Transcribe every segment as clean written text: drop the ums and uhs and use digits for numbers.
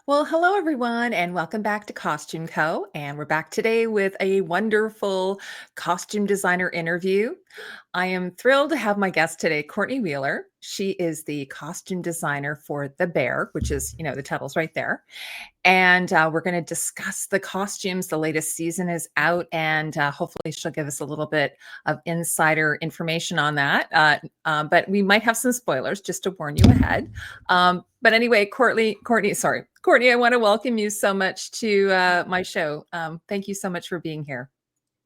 Well, hello everyone, and welcome back to costumeco. And we're back today with a wonderful costume designer interview. I am thrilled to have my guest today, Courtney Wheeler. She is the costume designer for The Bear, which is, the title's right there. And we're going to discuss the costumes. The latest season is out, and hopefully, she'll give us a little bit of insider information on that. But we might have some spoilers just to warn you ahead. But anyway, Courtney, I want to welcome you so much to my show. Thank you so much for being here.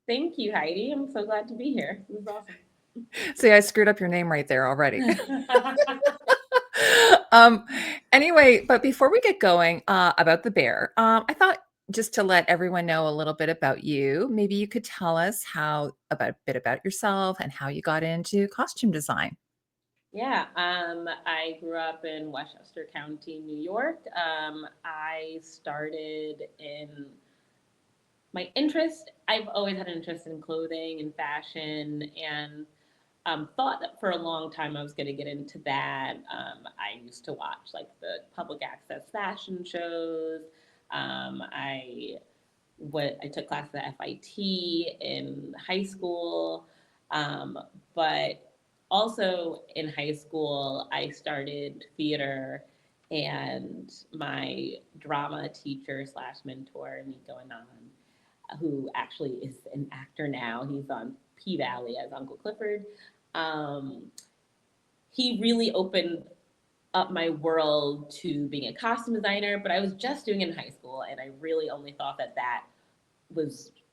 Thank you, Heidi. I'm so glad to be here. This is awesome. See, I screwed up your name right there already. um, anyway, but before we get going about the bear, I thought just to let everyone know a little bit about you, maybe you could tell us a bit about yourself and how you got into costume design. Yeah, I grew up in Westchester County, New York. I started in my interest. I've always had an interest in clothing and fashion, and thought that for a long time I was going to get into that. I used to watch like the public access fashion shows. I took classes at FIT in high school, but also in high school I started theater, and my drama teacher slash mentor Nico Anand, who actually is an actor now. He's on P Valley as Uncle Clifford. Um, he really opened up my world to being a costume designer, but I was just doing it in high school, and I really only thought that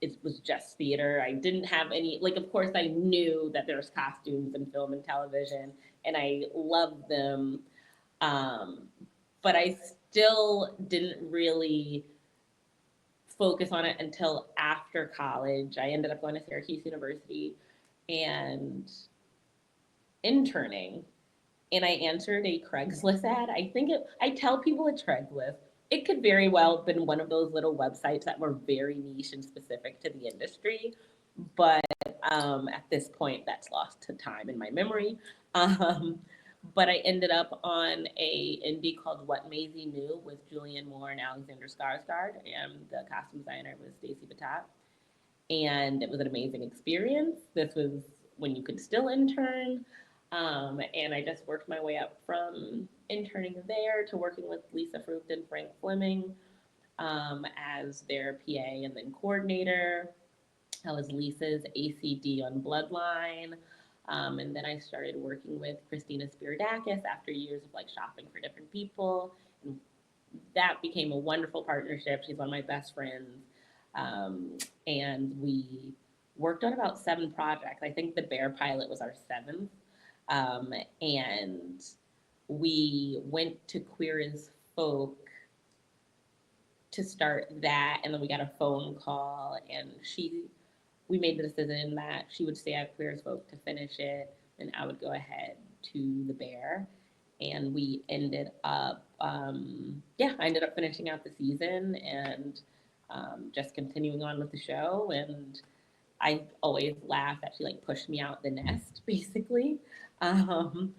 it was just theater. I didn't have any, like, of course I knew that there's costumes in film and television, and I loved them, um, but I still didn't really focus on it until after college. I ended up going to Syracuse University and interning, and I answered a Craigslist ad. I tell people it's Craigslist. It could very well have been one of those little websites that were very niche and specific to the industry, but at this point, that's lost to time in my memory. Um, but I ended up on a indie called What Maisie Knew with Julianne Moore and Alexander Skarsgård, and the costume designer was Stacey Batat, and it was an amazing experience. This was when you could still intern. And I just worked my way up from interning there to working with Lisa Frucht and Frank Fleming as their PA and then coordinator. I was Lisa's ACD on Bloodline. And then I started working with Christina Spiridakis after years of like shopping for different people. And that became a wonderful partnership. She's one of my best friends. Um, and we worked on about 7 projects. I think the Bear pilot was our seventh. And we went to Queer as Folk to start that, and then we got a phone call, and we made the decision that she would stay at Queer as Folk to finish it, and I would go ahead to the Bear. And we ended up, I ended up finishing out the season and just continuing on with the show. And I always laugh that she like pushed me out the nest, basically. Um,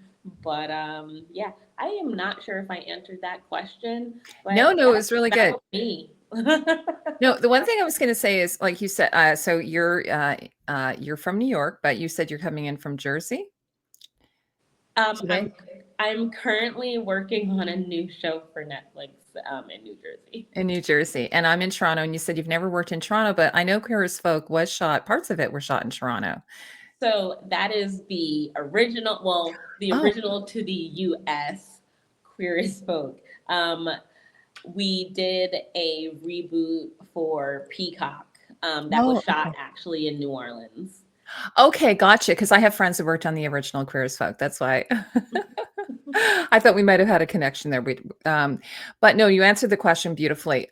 yeah, I am not sure if I answered that question, No, but no, it was really that good. was me. No, the one thing I was going to say is, like you said, so you're from New York, but you said you're coming in from Jersey um, today. I'm I'm currently working on a new show for Netflix in New Jersey. In New Jersey, and I'm in Toronto, and you said you've never worked in Toronto, but I know Queer as Folk was shot, parts of it were shot in Toronto. So that is the original, well, the Oh, original to the US Queer as Folk. Um, we did a reboot for Peacock that was oh, shot okay. actually in New Orleans. Okay, gotcha, 'cause I have friends who worked on the original Queer as Folk, that's why. I thought we might have had a connection there, but no, you answered the question beautifully.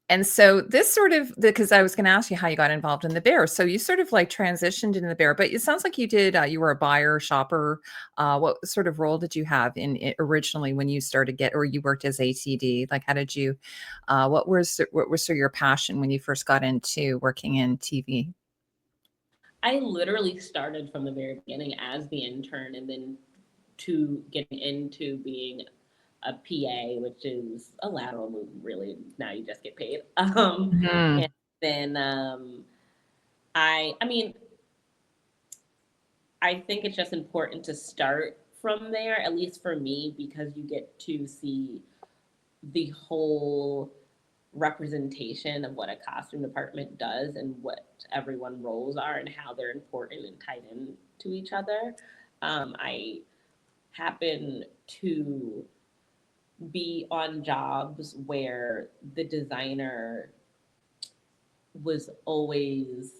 And so this sort of because I was gonna ask you how you got involved in the Bear. So you sort of, like, transitioned into the Bear, but it sounds like you were a buyer, shopper. What sort of role did you have in it originally when you started or you worked as ATD? Like, how did you what was sort of your passion when you first got into working in TV? I literally started from the very beginning as the intern, and then to getting into being a PA, which is a lateral move. Really, now you just get paid. Mhm. And then I mean, I think it's just important to start from there, at least for me, because you get to see the whole representation of what a costume department does and what everyone roles are and how they're important and tied in to each other. I happen to be on jobs where the designer was always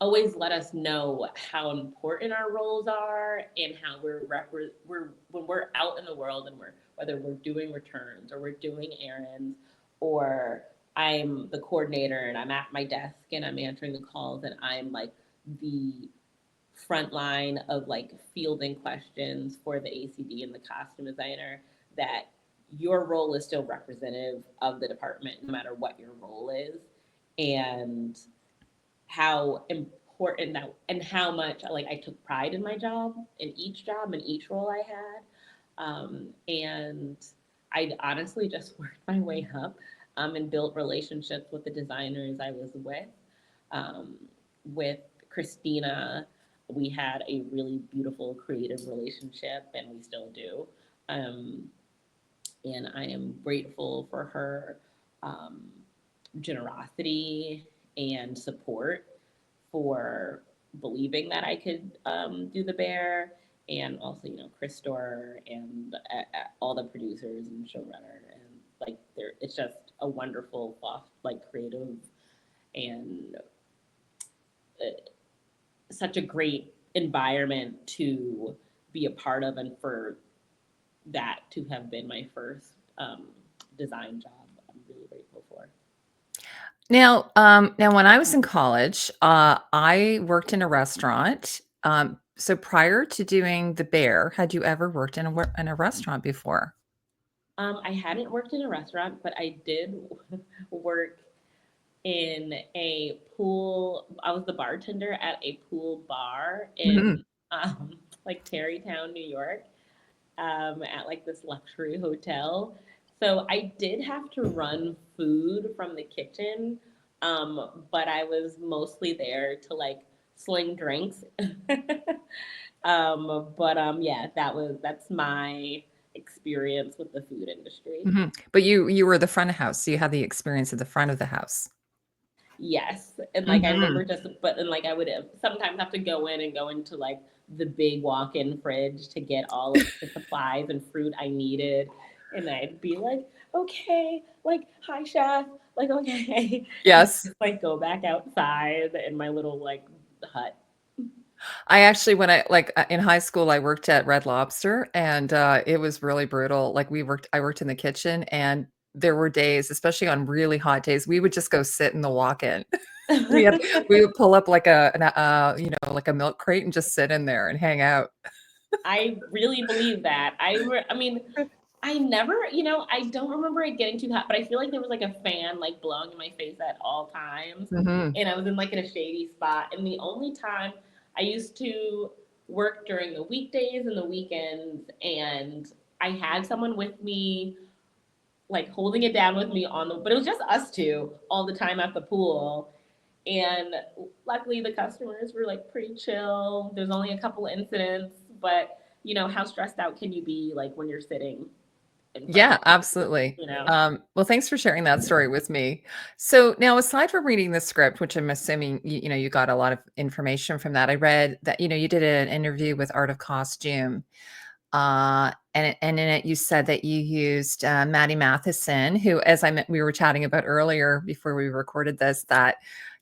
let us know how important our roles are and how we're when we're out in the world and we're whether we're doing returns or we're doing errands or I'm the coordinator and I'm at my desk and I'm answering the calls and I'm like the front line of like fielding questions for the ACD and the costume designer, that your role is still representative of the department no matter what your role is, and how important that and how much like I took pride in my job and each role I had. And I honestly just worked my way up and built relationships with the designers I was with. Um, with Christina, we had a really beautiful creative relationship, and we still do. Um, and I am grateful for her um, generosity and support for believing that I could do the bear, and also Chris Storer and all the producers and showrunner, and like it's just a wonderful, like creative and such a great environment to be a part of, and for that to have been my first design job. I'm really grateful for. Now, when I was in college, I worked in a restaurant. So prior to doing the bear, had you ever worked in a restaurant before? I hadn't worked in a restaurant, but I did work in a pool. I was the bartender at a pool bar in Mhm. like Tarrytown, New York, at like this luxury hotel. So I did have to run food from the kitchen, but I was mostly there to like sling drinks. But yeah, that's my experience with the food industry. Mhm. But you were the front of house, so you had the experience at the front of the house. Yes, and like I Mhm. remember but and like I would sometimes have to go into like the big walk-in fridge to get all of the supplies and fruit I needed, and I'd be like, okay, like hi chef, like okay, and Yes. just like go back outside in my little like hut. I actually when in high school, I worked at Red Lobster, and, it was really brutal. Like, I worked in the kitchen, and there were days, especially on really hot days, we would just go sit in the walk-in. We had we would pull up like like a milk crate and just sit in there and hang out. I really believe that. I mean, I never, I don't remember it getting too hot, but I feel like there was like a fan like blowing in my face at all times. Mhm. And I was in like in a shady spot. And the only time I used to work during the weekdays and the weekends, and I had someone with me, like holding it down with me but it was just us two all the time at the pool. And luckily the customers were like pretty chill. There's only a couple incidents, but how stressed out can you be like when you're sitting in front of Yeah, the absolutely. you know? Well, thanks for sharing that story with me. So now, aside from reading the script, which I'm assuming you got a lot of information from that, I read that you did an interview with Art of Costume, and in it you said that you used Maddie Matheson, who, as we were chatting about earlier before we recorded this, that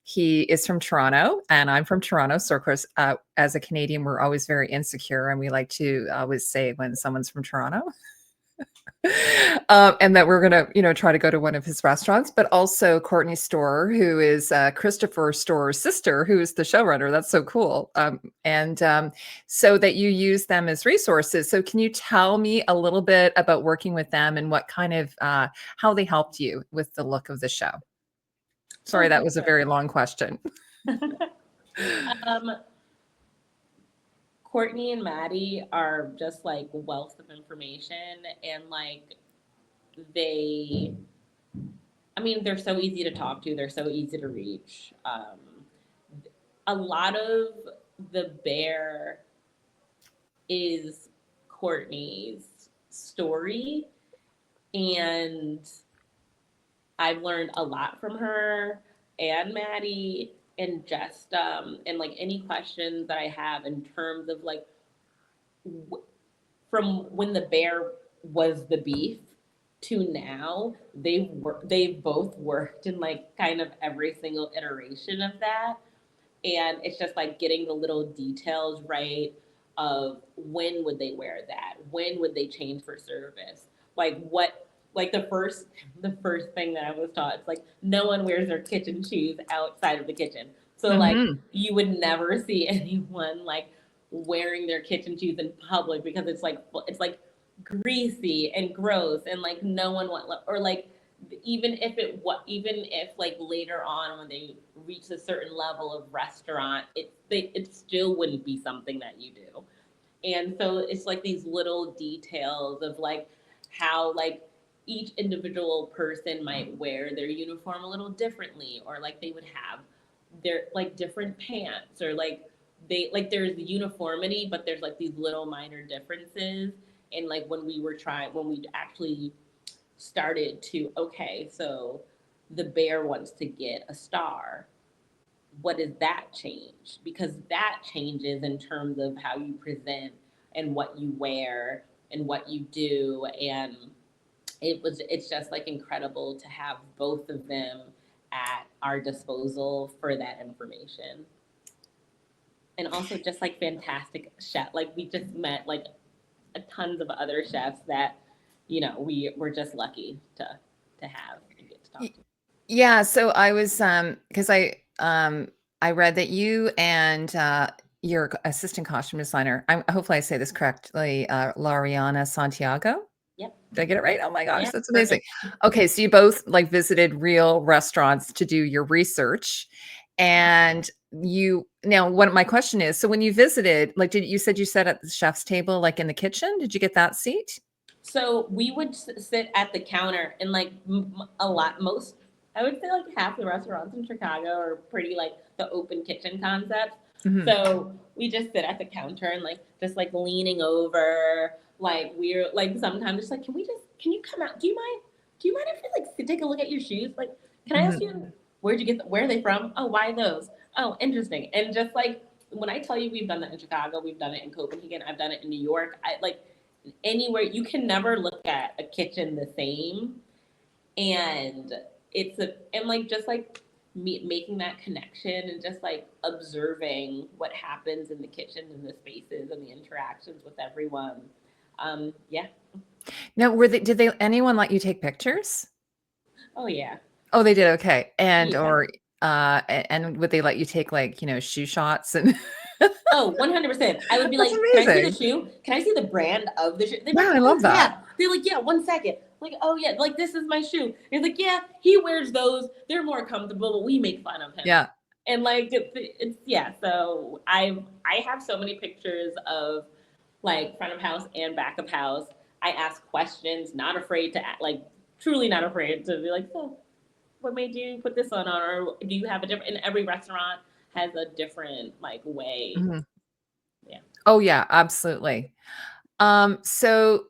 he is from Toronto, and I'm from Toronto. So, of course, as a Canadian, we're always very insecure, and we like to always say when someone's from Toronto. And that we're gonna, try to go to one of his restaurants, but also Courtney Storer, who is Christopher Storer's sister, who is the showrunner. That's so cool. And so that you use them as resources. So can you tell me a little bit about working with them and what kind of how they helped you with the look of the show? Sorry, Oh, that for was a sure. very long question. um, Courtney and Maddie are just like wealth of information, and like they, I mean, they're so easy to talk to, they're so easy to reach. A lot of the bear is Courtney's story, and I've learned a lot from her and Maddie, and just and like any questions that I have in terms of like from when the bear was the beef to now, they've both worked in like kind of every single iteration of that, and it's just like getting the little details right of when would they wear that, when would they change for service, like what, like the first thing that I was taught, it's like no one wears their kitchen shoes outside of the kitchen. So like Hmm. you would never see anyone like wearing their kitchen shoes in public because it's like greasy and gross, and like no one want, or like even if like later on when they reach a certain level of restaurant, it still wouldn't be something that you do. And so it's like these little details of like how like each individual person might wear their uniform a little differently, or like they would have their like different pants, or like they like there's the uniformity, but there's like these little minor differences. And like when we actually started to, okay, so the bear wants to get a star, what does that change? Because that changes in terms of how you present and what you wear and what you do. And it's just like incredible to have both of them at our disposal for that information. And also just like fantastic chef, like we just met like tons of other chefs that we were just lucky to have and get to talk to. Yeah, so I was because I read that you and your assistant costume designer, hopefully I say this correctly, Lariana Santiago. Yep. Did I get it right? Oh my gosh, Yeah. that's amazing. Perfect. Okay, so you both like visited real restaurants to do your research. And you now what my question is, so when you visited, like did you said you sat at the chef's table like in the kitchen? Did you get that seat? So we would sit at the counter, and like a lot, most, I would say like half the restaurants in Chicago are pretty like the open kitchen concept. Mhm. So we just sit at the counter and like just like leaning over, like we're like sometimes just like, can you come out? Do you mind if I like take a look at your shoes? Like, can I ask Mhm. you where are they from? Oh, why those? Oh, interesting. And just like when I tell you we've done that in Chicago, we've done it in Copenhagen, I've done it in New York. I like anywhere you can never look at a kitchen the same, and and like just like making that connection and just like observing what happens in the kitchen and the spaces and the interactions with everyone. Yeah. Now, did they anyone let you take pictures? Oh yeah. Oh, they did, okay. And Yeah. or and would they let you take like, shoe shots and Oh, 100%. I would be That's like, can I see the amazing. shoe? Can I see the brand of the shoe? They're Yeah, like, I oh love that. yeah. They're like, yeah, 1 second. Like, oh yeah, like this is my shoe. And he's like, yeah, he wears those. They're more comfortable, but we make fun of him. Yeah. And like it's yeah. So I have so many pictures of like front of house and back of house. I ask questions, not afraid to act, like truly not afraid to be like, so what made you put this on, or do you have a different? And every restaurant has a different like way. Mhm. Yeah. Oh, yeah, absolutely. So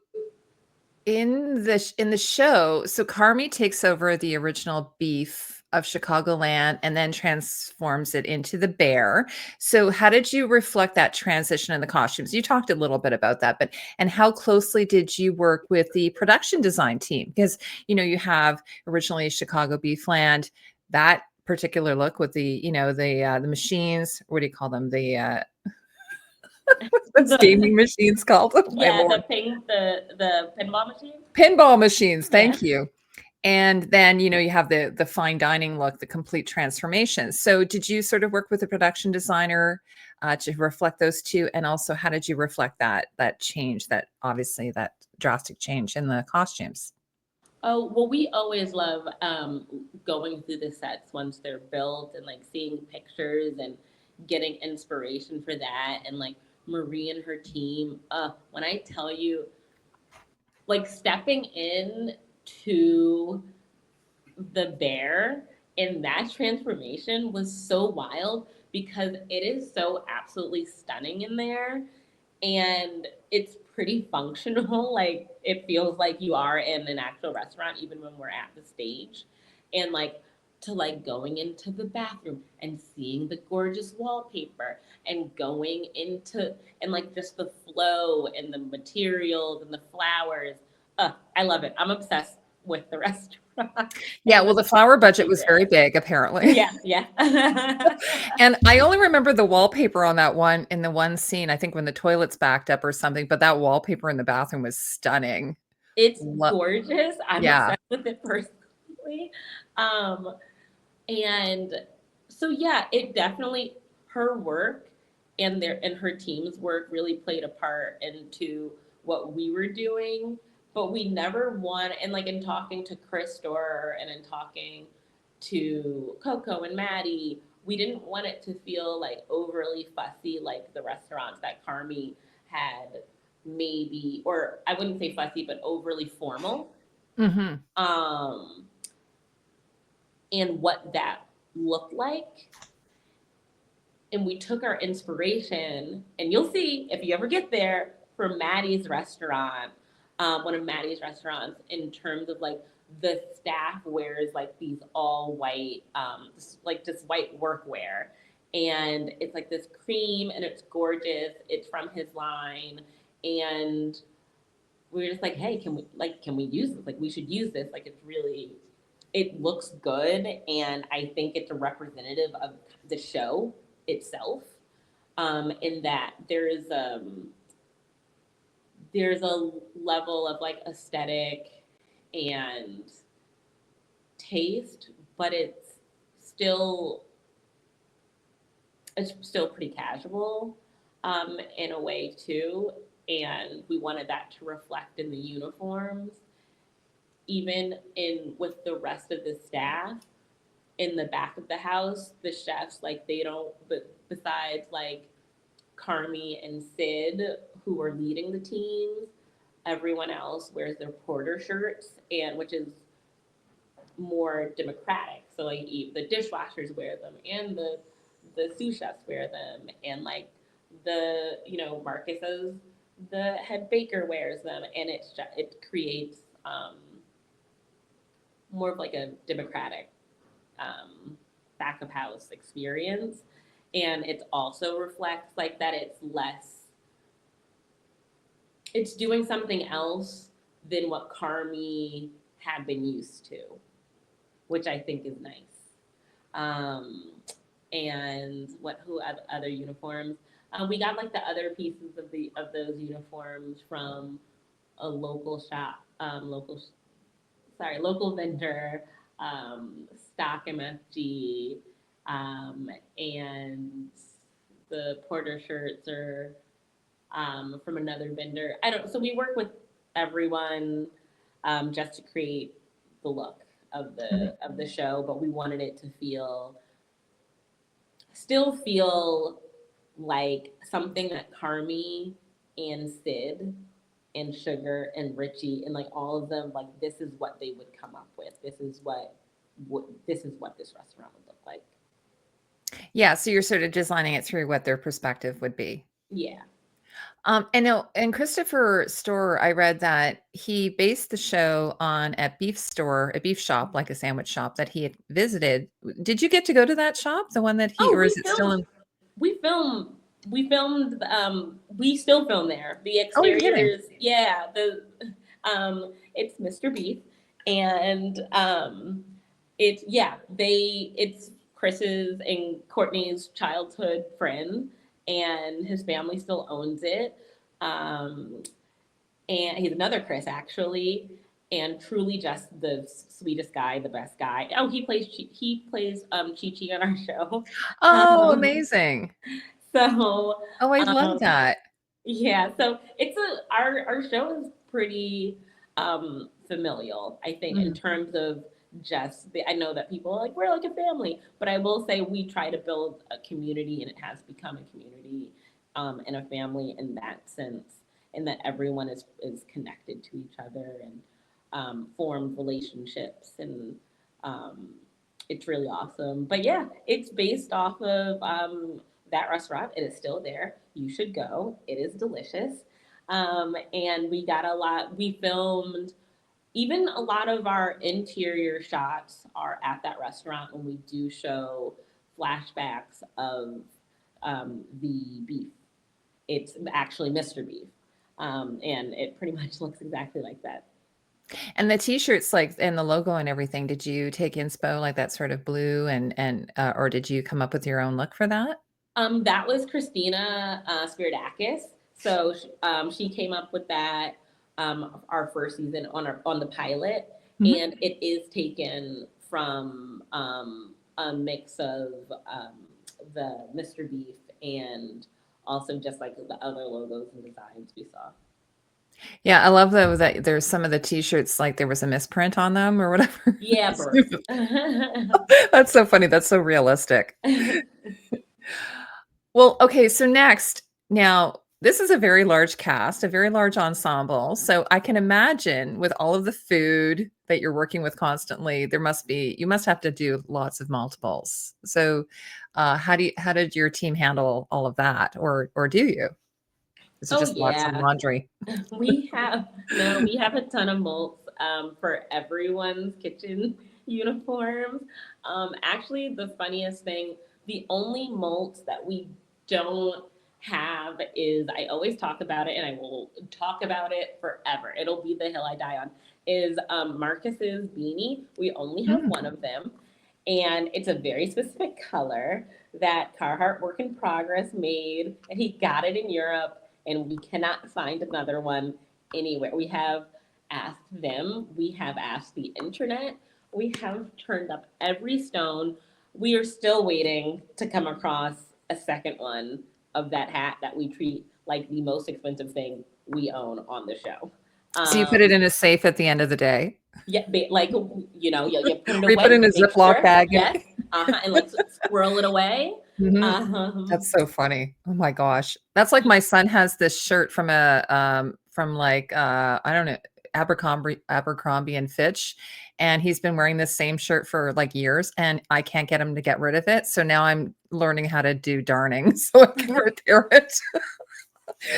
in the show, so Carmy takes over the original beef of Chicagoland and then transforms it into the bear. So how did you reflect that transition in the costumes? You talked a little bit about that, but and how closely did you work with the production design team? Because you have originally Chicago Beefland, that particular look with the machines. What do you call them? The what's The gaming machines called? Oh my yeah, lord. the pinball machine. Pinball machines, Yeah. thank you. And then, you have the fine dining look, the complete transformation. So did you sort of work with a production designer, to reflect those 2? And also, how did you reflect that change, that obviously that drastic change in the costumes? Oh well, we always love going through the sets once they're built, and like seeing pictures and getting inspiration for that, and like Marie and her team, when I tell you, like stepping in to the bear and that transformation was so wild because it is so absolutely stunning in there, and it's pretty functional. Like it feels like you are in an actual restaurant even when we're at the stage. And like to like going into the bathroom and seeing the gorgeous wallpaper and going into and like just the flow and the materials and the flowers. I love it. I'm obsessed with the restaurant Yeah, and well, the the flower budget be was very there. big, apparently. Yeah, yeah. And I only remember the wallpaper on that one in the one scene, I think when the toilet's backed up or something, but that wallpaper in the bathroom was stunning. It's Lo gorgeous. I'm Yeah. obsessed with it personally. Um, and so yeah, it definitely her work and her team's work really played a part into what we were doing. But we never want and like in talking to Chris Storer and in talking to Coco and Maddie, we didn't want it to feel like overly fussy like the restaurants that Carmy had maybe, or I wouldn't say fussy, but overly formal. Mhm. Um, and what that looked like. And we took our inspiration, and you'll see if you ever get there, from Maddie's restaurant, one of Maddie's restaurants, in terms of like the staff wears like these all white, like just white workwear. And it's like this cream and it's gorgeous. It's from his line. And we were just like, hey, can we use this? Like we should use this. Like it's really it looks good and I think it's a representative of the show itself. In that there's a level of like aesthetic and taste, but still it's still pretty casual in a way too. And we wanted that to reflect in the uniforms, even in with the rest of the staff in the back of the house. The chefs like they don't, but besides like Carmy and Sid, who are leading the teams, everyone else wears their porter shirts, and which is more democratic. So like the dishwashers wear them, and the sous chefs wear them, and like the Marcus's the head baker wears them, and it creates more of like a democratic back of house experience. And it also reflects like that it's doing something else than what Carmy had been used to, which I think is nice. Um, and what who other uniforms? We got like the other pieces of those uniforms from a local shop, local vendor, stock MFG, and the porter shirts are from another vendor. I don't. So we work with everyone just to create the look Mhm. of the show, but we wanted it to still feel like something that Carmy and Sid and Sugar and Richie and like all of them, like this is what they would come up with. This is what this restaurant would look like. Yeah, so you're sort of designing it through what their perspective would be. Yeah. And now, and Christopher Storer, I read that he based the show on a beef shop, like a sandwich shop that he had visited. Did you get to go to that shop, the one that he, Oh, or is it still in? we filmed we still film there. The Oh, you're kidding. exteriors, yeah, it's Mr. Beef, and it's Chris's and Courtney's childhood friend, and his family still owns it. Um and he's another Chris actually, and truly just the sweetest guy, the best guy. Oh, he plays Chi Chi on our show. Oh, Um, amazing. so Oh, I love um, that. yeah, so our show is pretty familial, I think, in Mhm. terms of I know that people are like we're like a family, but I will say we try to build a community, and it has become a community and a family in that sense, and that everyone is connected to each other and formed relationships, and um, it's really awesome. But yeah, it's based off of that restaurant. It is still there. You should go. It is delicious. And we got a lot. We filmed even a lot of our interior shots are at that restaurant when we do show flashbacks of the beef. It's actually Mr. Beef. And it pretty much looks exactly like that. And the t-shirts, like, and the logo and everything, did you take inspo like that sort of blue and or did you come up with your own look for that? That was Christina Spiridakis. So she came up with that our first season on the pilot, Mhm. and it is taken from a mix of the Mr. Beef and also just like the other logos and designs we saw. Yeah, I love though that there's some of the t-shirts, like there was a misprint on them or whatever. Yeah, birth. That's so funny. That's so realistic. Well, okay, so next, now this is a very large cast, a very large ensemble. So I can imagine with all of the food that you're working with constantly, you must have to do lots of multiples. So how did your team handle all of that? Or do you? Is it Oh just lots of yeah, laundry? we have no, we have a ton of molds for everyone's kitchen uniforms. Actually, the funniest thing, the only molds that we don't have is I always talk about it, and I will talk about it forever. It'll be the hill I die on. Is Marcus's beanie? We only have Mm. one of them, and it's a very specific color that Carhartt Work in Progress made, and he got it in Europe, and we cannot find another one anywhere. We have asked them, we have asked the internet, we have turned up every stone. We are still waiting to come across a second one of that hat that we treat like the most expensive thing we own on the show. So you put it Um, in a safe at the end of the day? yeah, like you put it Or you put it away, in a make Ziploc sure, bag and yes, and like squirrel it away. Mhm. Um, That's so funny. Oh my gosh. That's like my son has this shirt from like I don't know, Abercrombie and Fitch, and he's been wearing this same shirt for like years and I can't get him to get rid of it. So now I'm learning how to do darning so I can repair it.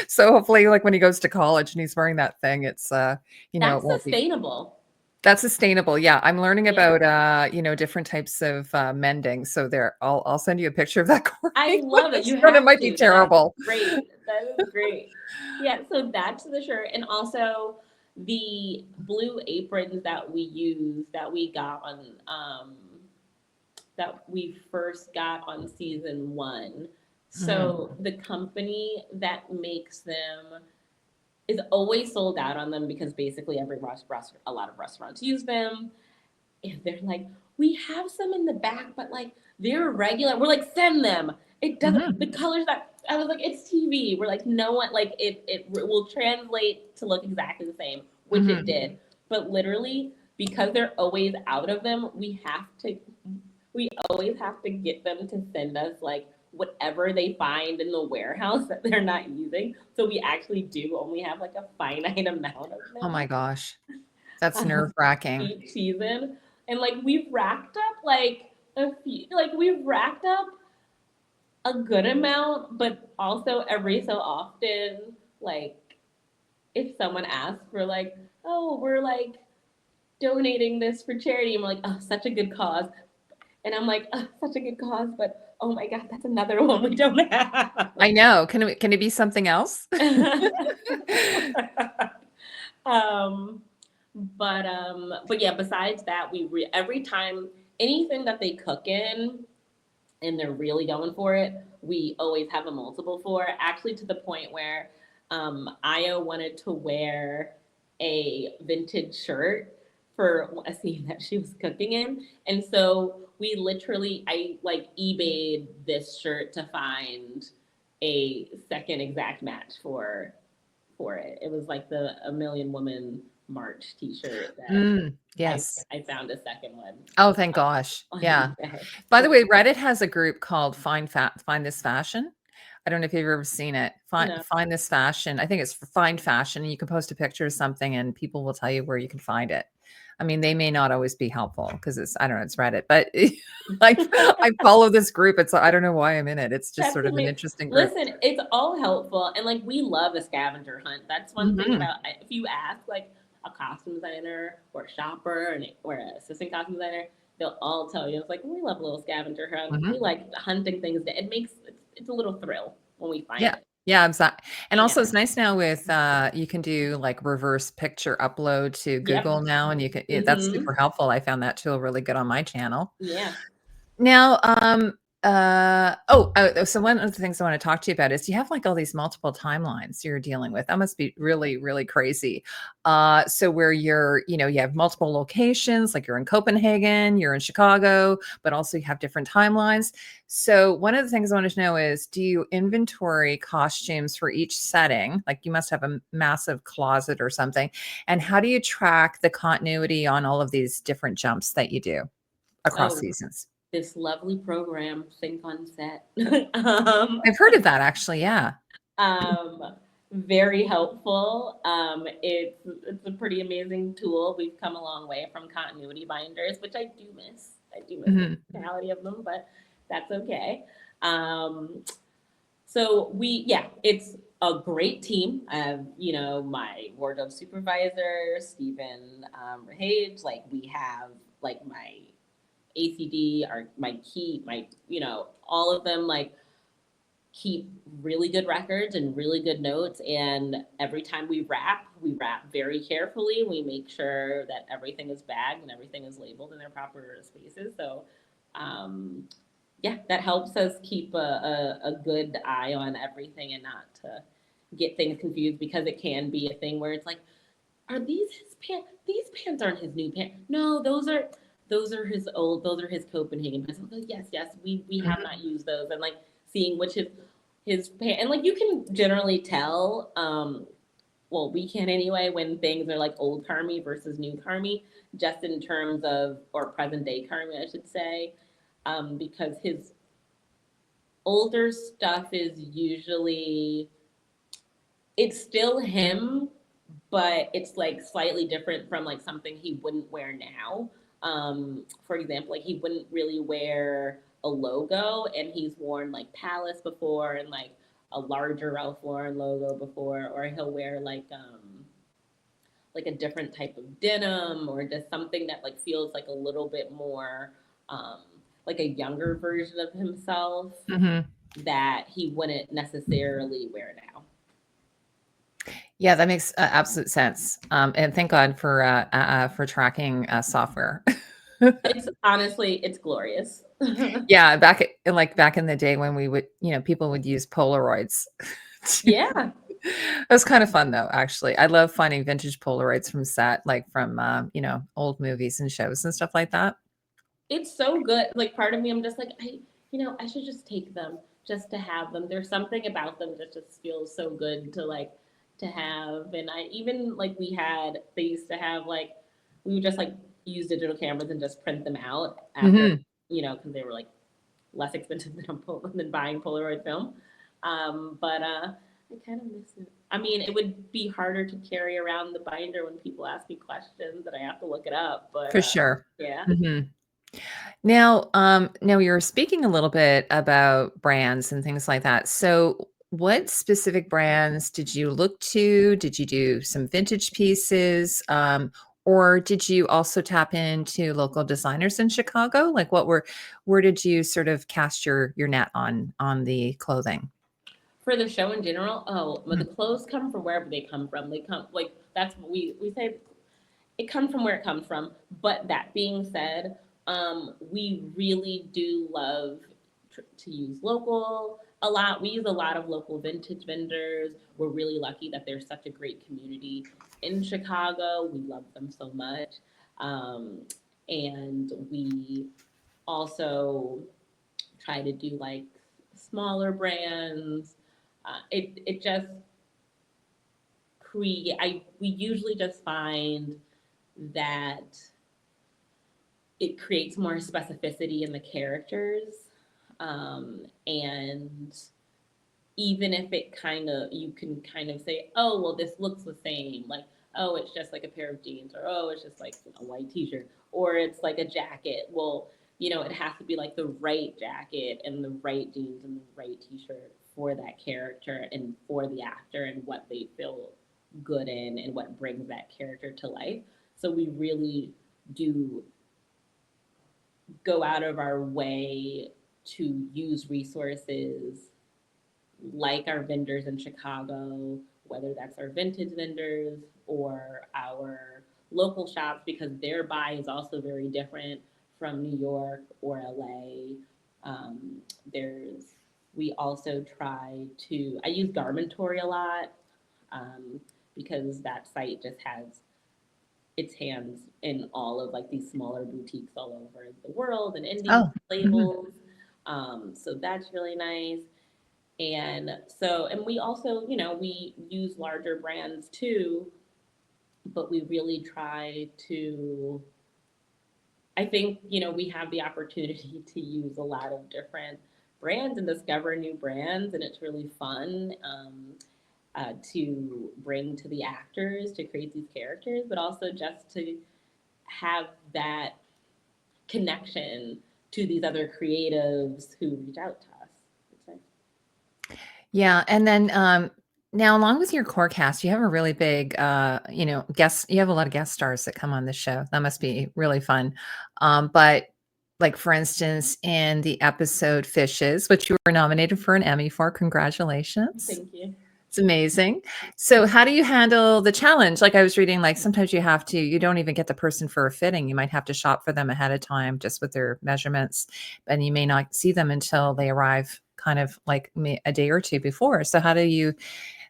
So hopefully like when he goes to college and he's wearing that thing, it that's won't be sustainable. that's sustainable. Yeah, I'm learning Yeah. about different types of mending. So there, I'll send you a picture of that, I Courtney. love it. You And it have might be to. That's terrible. great. That is great. Yeah, so that's the shirt. And also the blue aprons that we use that we got on that we first got on season one. Mhm. So the company that makes them is always sold out on them because basically every restaurant, a lot of restaurants use them. And they're like, we have some in the back, but like they're regular. We're like, send them. It doesn't, Mhm. the colors that I was like, it's TV. We're like, no one, like it will translate to look exactly the same, which it Mhm. did. But literally, because they're always out of them, we always have to get them to send us like whatever they find in the warehouse that they're not using. So we actually do only have like a finite amount of Oh my them gosh, that's um, nerve-wracking. each season. And like we've racked up like a few, like we've racked up a good amount, but also every so often, like if someone asks for like, oh, we're like donating this for charity, and we're like, oh, such a good cause. And I'm like, oh, such a good cause, but oh my God, that's another one we don't have. I know. Can it be something else? um, but yeah, besides that, every time anything that they cook in and they're really going for it, we always have a multiple for. Actually, to the point where Io wanted to wear a vintage shirt for a scene that she was cooking in, and so we literally, I like eBayed this shirt to find a second exact match for it. It was like the A Million Woman March T-shirt that Yes. I found a second one Oh, thank gosh. on Yeah. eBay. By the way, Reddit has a group called Find This Fashion. I don't know if you've ever seen it. No. Find this fashion. I think it's Find Fashion, and you can post a picture of something, and people will tell you where you can find it. I mean, they may not always be helpful because it's I don't know, it's Reddit, but like I follow this group. It's I don't know why I'm in it. It's just That's sort of an amazing. interesting group. Listen, it's all helpful, and like we love a scavenger hunt. That's one thing Hmm. about if you ask like a costume designer or a shopper or an assistant costume designer, they'll all tell you it's like we love a little scavenger hunt. We Hmm. like hunting things. That it makes it's a little thrill when we find Yeah. it. Yeah, exactly. And Yeah. also it's nice now with you can do like reverse picture upload to Yep. Google now and you can that's Mhm. super helpful. I found that tool really good on my channel. Yeah. Now, so one of the things I want to talk to you about is you have like all these multiple timelines you're dealing with. That must be really, really crazy. So where you have multiple locations, like you're in Copenhagen, you're in Chicago, but also you have different timelines. So one of the things I wanted to know is, do you inventory costumes for each setting? Like you must have a massive closet or something. And how do you track the continuity on all of these different jumps that you do across Oh, seasons? this lovely program, Sync on Set. um, I've heard of that actually, yeah. um, very helpful. It's a pretty amazing tool. We've come a long way from continuity binders, which I do miss. I do miss the Mhm, functionality of them, but that's okay. Um, so yeah, it's a great team. I have, my wardrobe supervisor, Stephen Rahage. Like we have like my ACD, my key, all of them like keep really good records and really good notes. And every time we wrap very carefully. We make sure that everything is bagged and everything is labeled in their proper spaces. So, um, yeah, that helps us keep a good eye on everything and not to get things confused because it can be a thing where it's like, are these his pants? These pants aren't his new pants. No, those are his old. Those are his Copenhagen pants. I'm like, yes, yes, we have mhm, not used those, and like seeing which his pants, and like you can generally tell. Well, we can anyway when things are like old Carmy versus new Carmy, just in terms of or present day Carmy, I should say, because his older stuff is usually it's still him, but it's like slightly different from like something he wouldn't wear now. For example, like he wouldn't really wear a logo, and he's worn like Palace before and like a larger Ralph Lauren logo before, or he'll wear like a different type of denim or just something that like feels like a little bit more um, like a younger version of himself mhm. that he wouldn't necessarily wear now. Yeah, that makes absolute sense. And thank God for tracking software. It's honestly, it's glorious. Yeah, back in the day when we would, people would use Polaroids. Yeah, It was kind of fun though, actually. I love finding vintage Polaroids from set, like from old movies and shows and stuff like that. it's so good. Like part of me, I'm just like, I should just take them just to have them. There's something about them that just feels so good to like to have. And I even like they used to have like we would just like use digital cameras and just print them out after Hmm. because they were like less expensive than buying Polaroid film. But I kind of miss it. I mean, it would be harder to carry around the binder when people ask me questions and I have to look it up. But For sure. yeah. Hmm. Now you were speaking a little bit about brands and things like that. So, what specific brands did you look to? Did you do some vintage pieces? Or did you also tap into local designers in Chicago? Like, where did you sort of cast your net on the clothing? For the show in general, but the Mm, clothes come from wherever they come from. They come like that's what we say. It comes from where it comes from. But that being said, we really do love to use local a lot. We use a lot of local vintage vendors. We're really lucky that there's such a great community in Chicago. We love them so much, um, and we also try to do like smaller brands. It just create. I we usually just find that it creates more specificity in the characters, and even if you can kind of say, oh, well, this looks the same. Like, oh, it's just like a pair of jeans, or oh, it's just like a white t-shirt, or it's like a jacket. Well, it has to be like the right jacket and the right jeans and the right t-shirt for that character and for the actor and what they feel good in and what brings that character to life. So we really do go out of our way to use resources like our vendors in Chicago, whether that's our vintage vendors or our local shops, because their buy is also very different from New York or LA. There's We also try to, I use Garmentory a lot, um, because that site just has its hands in all of like these smaller boutiques all over the world and indie Oh, mhm. labels. So that's really nice. And we also, we use larger brands too, but we really try to, I think, we have the opportunity to use a lot of different brands and discover new brands, and it's really fun. To bring to the actors to create these characters, but also just to have that connection to these other creatives who reach out to us. It's nice. Yeah, and then, now along with your core cast, you have a really big, guest you have a lot of guest stars that come on the show. That must be really fun. But, like, for instance, in the episode Fishes, which you were nominated for an Emmy for, congratulations. Thank you. It's amazing. So how do you handle the challenge? Like, I was reading, like, sometimes you don't even get the person for a fitting. You might have to shop for them ahead of time just with their measurements, and you may not see them until they arrive kind of like a day or two before. So how do you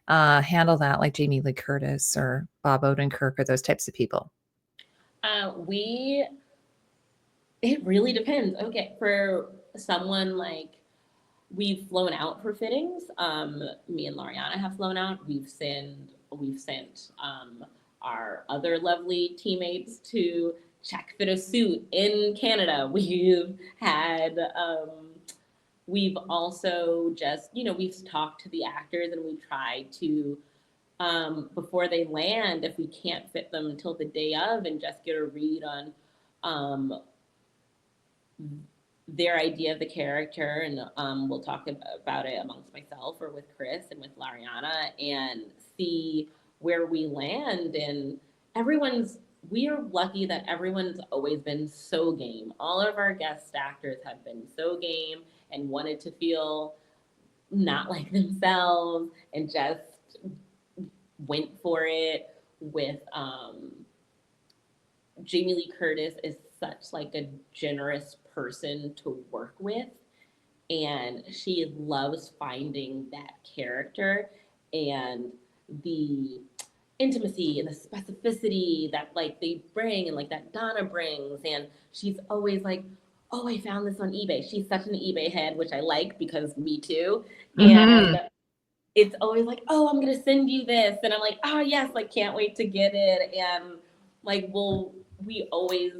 handle that, like Jamie Lee Curtis or Bob Odenkirk or those types of people? We It really depends. Okay, for someone like, we've flown out for fittings. Me and Lariana have flown out. We've sent our other lovely teammates to check fit a suit in Canada. We've also just, we've talked to the actors and we try to, before they land, if we can't fit them until the day of, and just get a read on um, their idea of the character, and we'll talk about it amongst myself or with Chris and with Lariana, and see where we land. And everyone's we are lucky that everyone's always been so game. All of our guest actors have been so game and wanted to feel not like themselves and just went for it. With Jamie Lee Curtis is such like a generous person to work with, and she loves finding that character and the intimacy and the specificity that like they bring and like that Donna brings. And she's always like, oh, I found this on eBay. She's such an eBay head, which I like because me too. Hmm. And it's always like, oh, I'm gonna send you this, and I'm like, oh yes, like can't wait to get it. And like, we always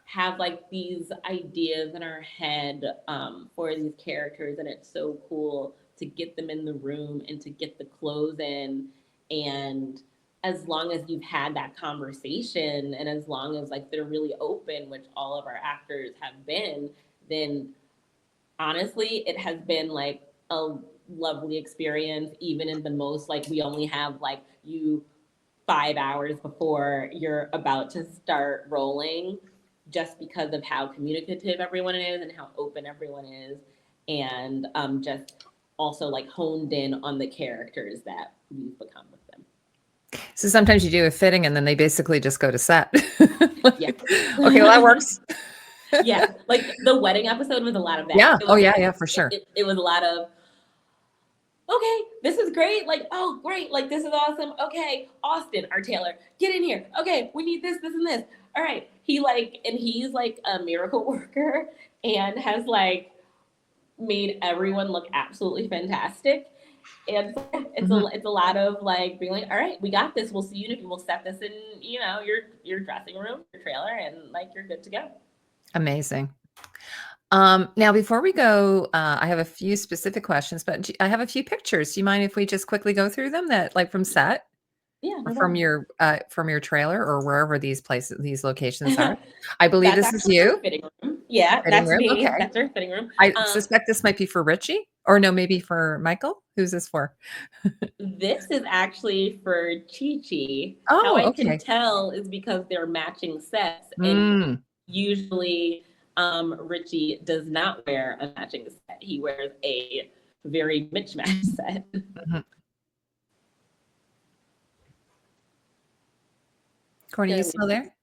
have like these ideas in our head, for these characters, and it's so cool to get them in the room and to get the clothes in. And as long as you've had that conversation, and as long as like they're really open, which all of our actors have been, then honestly, it has been like a lovely experience, even in the most like, we only have like you 5 hours before you're about to start rolling, just because of how communicative everyone is and how open everyone is. And just also like honed in on the characters that we've become with them. So sometimes you do a fitting and then they basically just go to set. Yeah. Like, okay, well, that works. Yeah, like the wedding episode was a lot of that. Yeah. It Oh, was yeah, yeah, for sure. it was a lot of, okay, this is great. Like, oh, great. Like, this is awesome. Okay, Austin, our tailor, get in here. Okay, we need this, this, and this. All right. He's like a miracle worker and has like made everyone look absolutely fantastic. And so yeah, Mhm. it's a lot of like being like, all right, we got this. We'll see you. We'll set this in, your dressing room, your trailer, and like you're good to go. Amazing. Now before we go, I have a few specific questions, but I have a few pictures. Do you mind if we just quickly go through them that like from set Yeah, or no problem. from your trailer or wherever these locations are? I believe That's this is actually our you, fitting room. Yeah, fitting that's room. me. Okay. That's our fitting room. I suspect this might be for Richie or no, maybe for Michael. Who's this for? This is actually for Chi Chi. How Oh, I can okay. tell is because they're matching sets, and Mm, usually Richie does not wear a matching set. He wears a very mismatched set. mhm. Courtney, Did you I lose still you? there?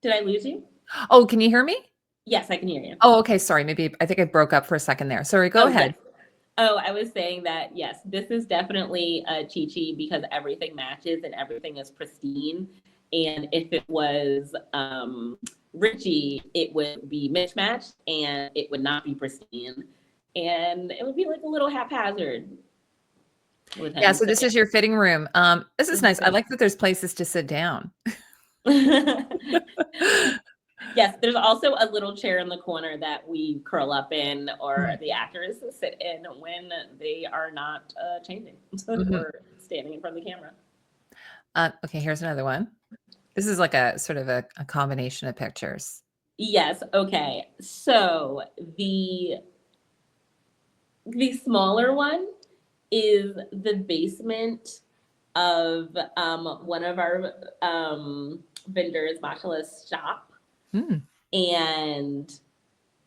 Did I lose you? Oh, can you hear me? Yes, I can hear you. Oh, okay. Sorry. Maybe I think I broke up for a second there. Sorry. Go Oh, yes. ahead. Oh, I was saying that yes, this is definitely Chi Chi because everything matches and everything is pristine. And if it was Richie, it would be mismatched and it would not be pristine, and it would be like a little haphazard with Yeah. him. So So this yeah, is your fitting room. This is this is nice. I fitting. like that there's places to sit down. Yes, there's also a little chair in the corner that we curl up in, or Mm, the actors sit in when they are not changing mhm. or standing in front of the camera. Okay. Here's another one. This is like a sort of a combination of pictures. Yes, okay. So the smaller one is the basement of one of our vendors, Bachelor's shop, Mm, and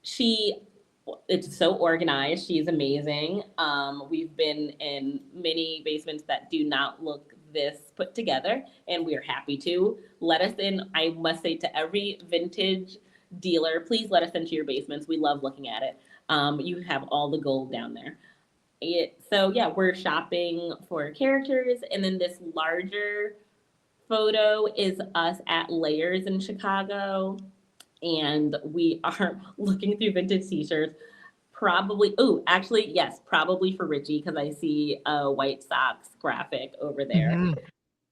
she it's so organized. She's amazing. We've been in many basements that do not look this put together, and we're happy to. Let us in. I must say to every vintage dealer, please let us into your basements. We love looking at it. You have all the gold down there. So yeah, we're shopping for characters, and then this larger photo is us at Layers in Chicago, and we are looking through vintage t-shirts. Probably, oh, actually, yes, probably for Richie because I see a White Sox graphic over there, mhm.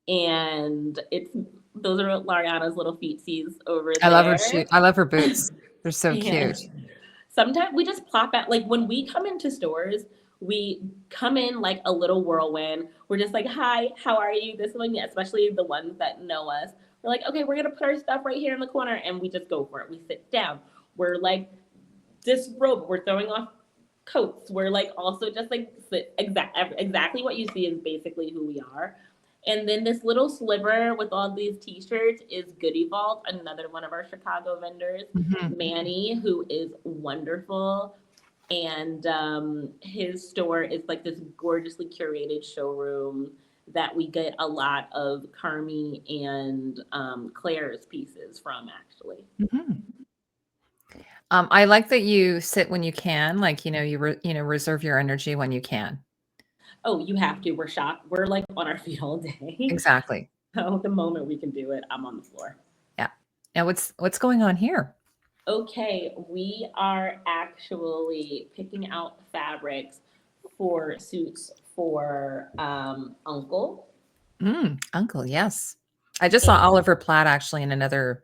and it's those are Lariana's little feetsies over I love her shoe. there, I love her boots. They're so cute. and sometimes we just plop out. Like when we come into stores, we come in like a little whirlwind. We're just like, "Hi, how are you?" This one, especially the ones that know us. We're like, "Okay, we're gonna put our stuff right here in the corner," and we just go for it. We sit down. We're like disrobe. We're throwing off coats. We're like also just like exactly what you see is basically who we are. And then this little sliver with all these t-shirts is Goody Vault, another one of our Chicago vendors, Mhm, Manny, who is wonderful. And his store is like this gorgeously curated showroom that we get a lot of Carmy and Claire's pieces from, actually. mhm. I like that you sit when you can, like, reserve your energy when you can. Oh, you have to. We're shocked. We're like on our feet all day. Exactly. So the moment we can do it, I'm on the floor. Yeah. Now what's going on here? Okay, we are actually picking out fabrics for suits for Uncle. Uncle, yes. I just saw And Oliver Platt actually in another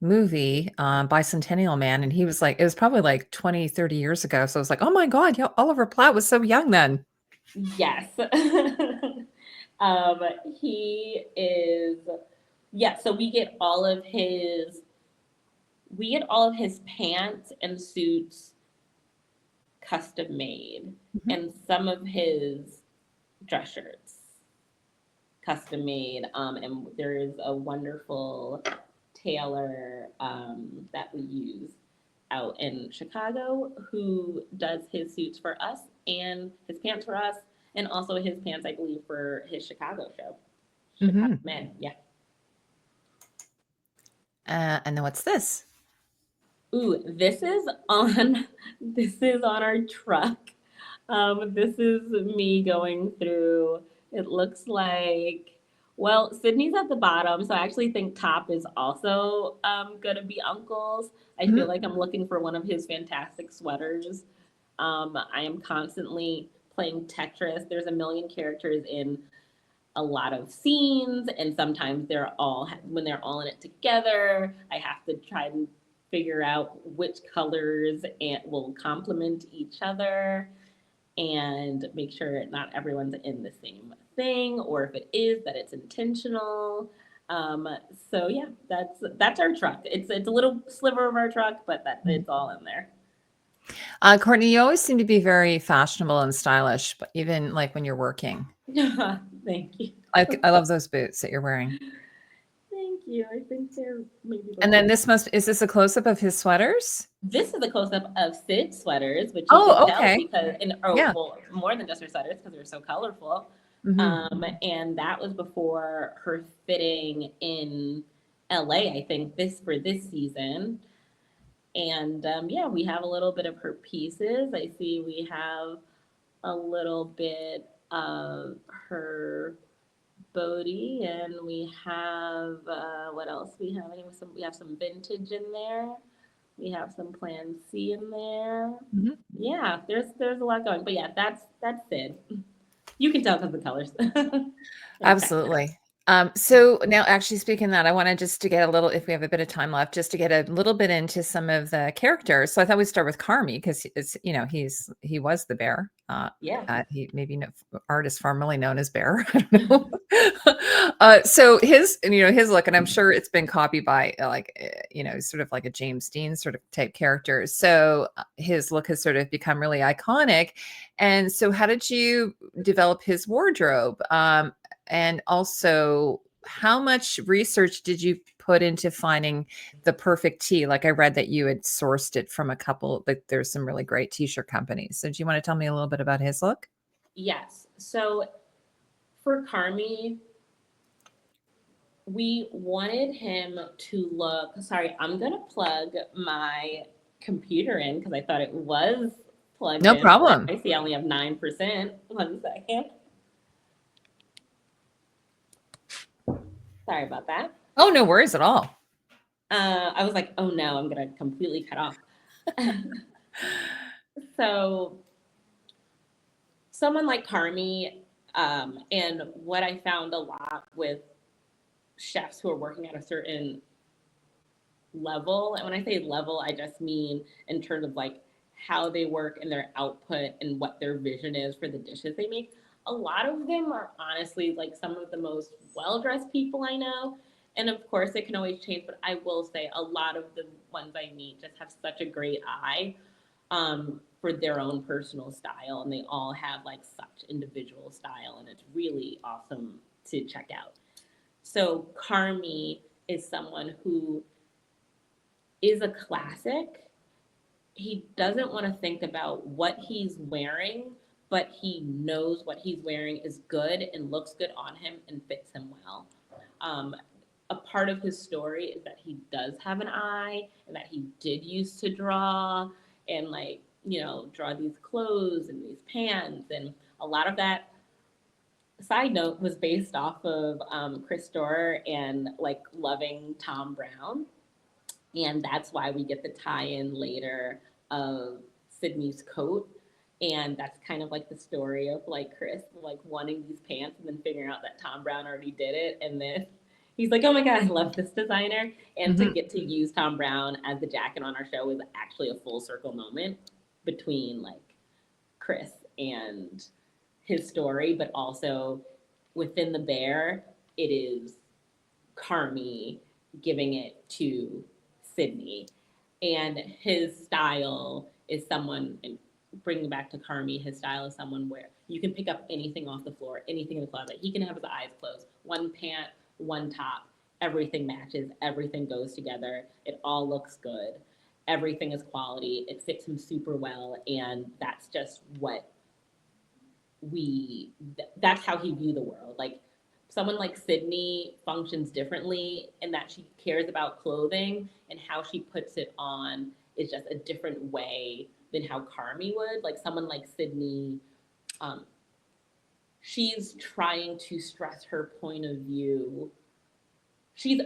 movie, Bicentennial Man, and he was like it was probably like 20, 30 years ago. So I was like, "Oh my god, yeah, Oliver Platt was so young then." yes, um, he is. Yeah, so we get all of his pants and suits custom made, Mhm, and some of his dress shirts custom made. And there is a wonderful tailor that we use out in Chicago who does his suits for us and his pants for us, and also his pants, I believe, for his Chicago show. Chicago mhm. Men, yeah. And then what's this? Ooh, this is on our truck. This is me going through. It looks like, well, Sydney's at the bottom, so I actually think top is also gonna be Uncle's. I feel Mhm, like I'm looking for one of his fantastic sweaters. I am constantly playing Tetris. There's a million characters in a lot of scenes, and sometimes they're all when they're all in it together. I have to try and figure out which colors and will complement each other and make sure not everyone's in the same thing, or if it is, that it's intentional. Um, so yeah, that's our truck. It's a little sliver of our truck, but that Mhm. it's all in there. Courtney, you always seem to be very fashionable and stylish, but even like when you're working. Thank you. I love those boots that you're wearing. Thank you. I think they're maybe the And then one. is this a close up of his sweaters? This is a close up of Sid's sweaters, which you can Oh, tell okay. because, and oh, Yeah. well, more than just her sweaters because they're so colorful. Hmm. And that was before her fitting in LA, I think, this season. And yeah, we have a little bit of her pieces. I see we have a little bit of her Bodhi, and we have what else? We have some vintage in there. We have some Plan C in there. Hmm. Yeah, there's a lot going, but yeah, that's Sid. You can tell because the colors. It checks out. Absolutely. So now actually speaking of that, I wanted just to get a little, if we have a bit of time left, just to get a little bit into some of the characters. So I thought we'd start with Carmy because it's, he was the bear. Yeah. He maybe artist formerly known as Bear. I don't know. So his look, and I'm sure it's been copied by sort of like a James Dean sort of type character. So his look has sort of become really iconic. And so, how did you develop his wardrobe? And also, how much research did you put into finding the perfect tee? Like I read that you had sourced it from a couple, like there's some really great t-shirt companies. So do you want to tell me a little bit about his look? Yes. So for Carmi, we wanted him to look. Sorry, I'm gonna plug my computer in because I thought it was plugged No in. problem. I see I only have 9%. 1 second. Sorry about that. Oh, no worries at all. I was like, oh no, I'm gonna completely cut off. So someone like Carmi, and what I found a lot with chefs who are working at a certain level, and when I say level, I just mean in terms of like how they work and their output and what their vision is for the dishes they make. A lot of them are honestly like some of the most well dressed people I know. And of course, it can always change, but I will say a lot of the ones I meet just have such a great eye for their own personal style, and they all have like such individual style, and it's really awesome to check out. So Carmi is someone who is a classic. He doesn't want to think about what he's wearing, but he knows what he's wearing is good and looks good on him and fits him well. Um, a part of his story is that he does have an eye and that he did used to draw and like draw these clothes and these pants, and a lot of that, side note, was based off of Chris Dorr and like loving Tom Brown, and that's why we get the tie-in later of Sydney's coat. And that's kind of like the story of like Chris like wanting these pants and then figuring out that Tom Brown already did it, and then he's like, oh my god, I love this designer. And to Mhm. get to use Tom Brown as the jacket on our show was actually a full circle moment between like Chris and his story, but also within the bear, it is Carmy giving it to Sydney. And his style is someone, and bringing back to Carmy, his style is someone where you can pick up anything off the floor, anything in the closet. He can have his eyes closed. One pant, one top, everything matches, everything goes together. It all looks good. Everything is quality. It fits him super well. And that's just what that's how he view the world. Like someone like Sydney functions differently in that she cares about clothing, and how she puts it on is just a different way than how Carmi would. Like someone like Sydney, um, she's trying to stress her point of view. She's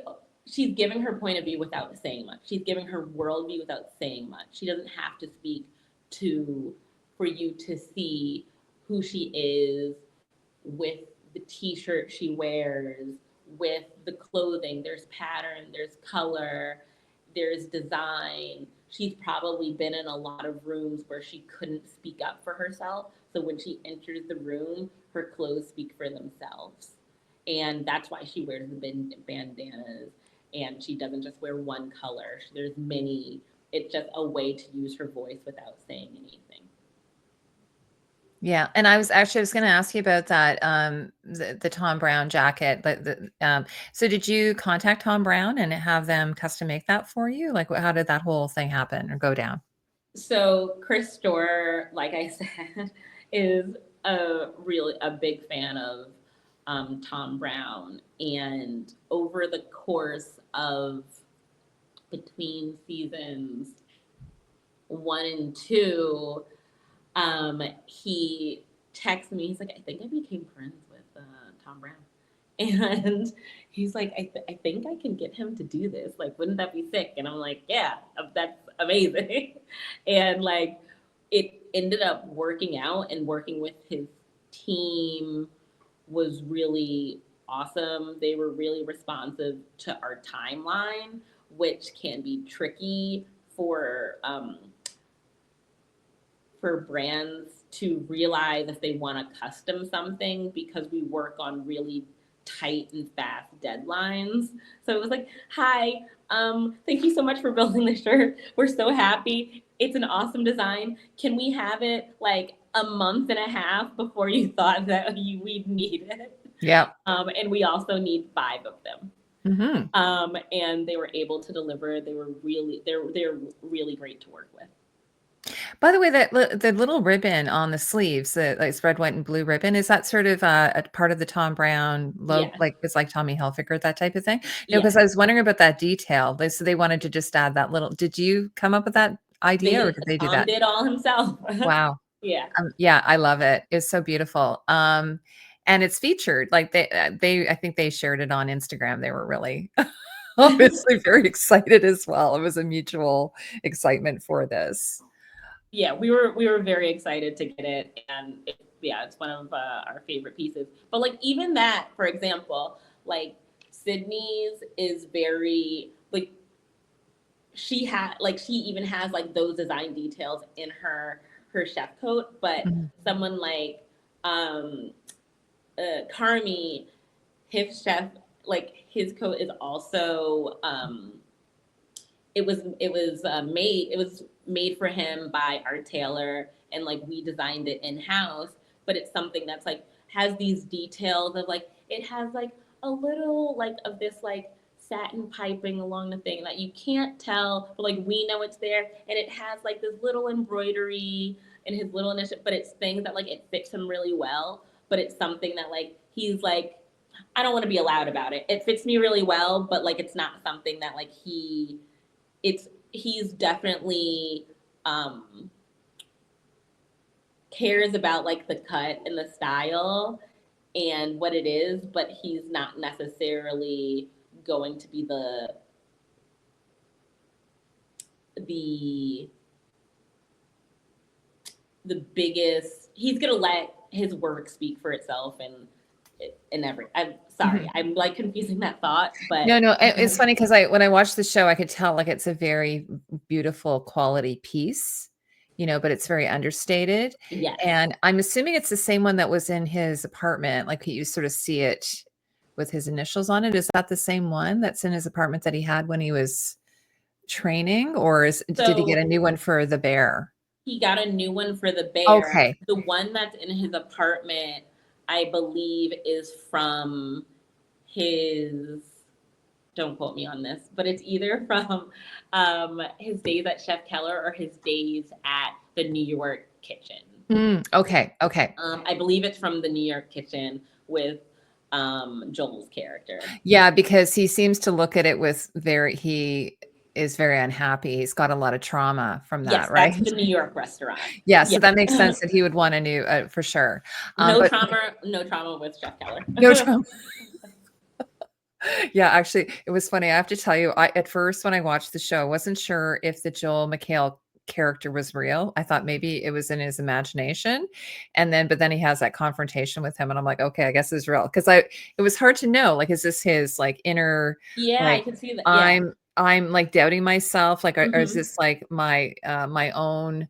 she's giving her point of view without saying much. She's giving her worldview without saying much. She doesn't have to speak to for you to see who she is with the t-shirt she wears, with the clothing. There's pattern, there's color, there's design. She's probably been in a lot of rooms where she couldn't speak up for herself. So when she enters the room, her clothes speak for themselves. And that's why she wears the bandanas, and she doesn't just wear one color. There's many. It's just a way to use her voice without saying anything. Yeah, and I was gonna ask you about that, the Tom Brown jacket, so did you contact Tom Brown and have them custom make that for you? Like, how did that whole thing happen or go down? So Chris Store, like I said, is a big fan of Tom Brown, and over the course of between seasons 1 and 2, he texted me. He's like, I think I became friends with Tom Brown. And he's like, I think I can get him to do this. Like, wouldn't that be sick? And I'm like, yeah, that's amazing. And like, it ended up working out, and working with his team was really awesome. They were really responsive to our timeline, which can be tricky for brands to realize if they want to custom something, because we work on really tight and fast deadlines. So it was like, hi, thank you so much for building the shirt. We're so happy. It's an awesome design. Can we have it like a month and a half before you thought that we'd need it? Yeah. And we also need 5 of them. Mhm. And they were able to deliver. They're really great to work with. By the way, the little ribbon on the sleeves, the, like, red, white, and blue ribbon, is that sort of, a part of the Tom Brown logo? Yes, Like, it's like Tommy Hilfiger, that type of thing? No, because yes. I was wondering about that detail. They wanted to just add that little, did you come up with that idea, or did they do Tom that? did all himself. Wow. Yeah. Yeah, I love it. It's so beautiful. And it's featured, like, I think they shared it on Instagram. They were really obviously very excited as well. It was a mutual excitement for this. Yeah, we were very excited to get it, and yeah, it's one of our favorite pieces. But like, even that, for example, like Sydney's is very like, she even has like those design details in her chef coat, but Mhm. someone like um Carmy, his chef, like his coat is also it was made for him by our tailor, and like we designed it in house. But it's something that's like has these details of like, it has like a little like of this like satin piping along the thing that you can't tell, but like we know it's there, and it has like this little embroidery and his little initiative, but it's things that like it fits him really well. But it's something that like he's like, I don't want to be loud about it. It fits me really well, but like it's not something that like he's definitely um cares about like the cut and the style and what it is, but he's not necessarily going to be the the biggest. He's gonna let his work speak for itself, and every. I'm sorry, Mhm. I'm like confusing that thought, but No, no, it's funny because when I watched the show, I could tell, like, it's a very beautiful quality piece, but it's very understated, yes. and I'm assuming it's the same one that was in his apartment, like, you sort of see it with his initials on it. Is that the same one that's in his apartment that he had when he was training, or did he get So a new one for the bear? he got a new one for the bear. Okay. The one that's in his apartment, I believe, is from his. Don't quote me on this, but it's either from his days at Chef Keller or his days at the New York Kitchen. Okay, okay. I believe it's from the New York Kitchen with Joel's character. Yeah, because he seems to look at it with he is very unhappy. He's got a lot of trauma from that, Yes, right? that's the New York restaurant. Yeah, so Yeah. that makes sense that he would want a new, for sure. No But trauma, no trauma with Chef Keller. no trauma. Yeah, actually, it was funny. I have to tell you, at first when I watched the show, I wasn't sure if the Joel McHale character was real. I thought maybe it was in his imagination. But then he has that confrontation with him, and I'm like, okay, I guess it's real. Because it was hard to know, like, is this his like inner, Yeah, I like, can see that. I'm Yeah. I'm like doubting myself, like, or is Mm-hmm. this like my own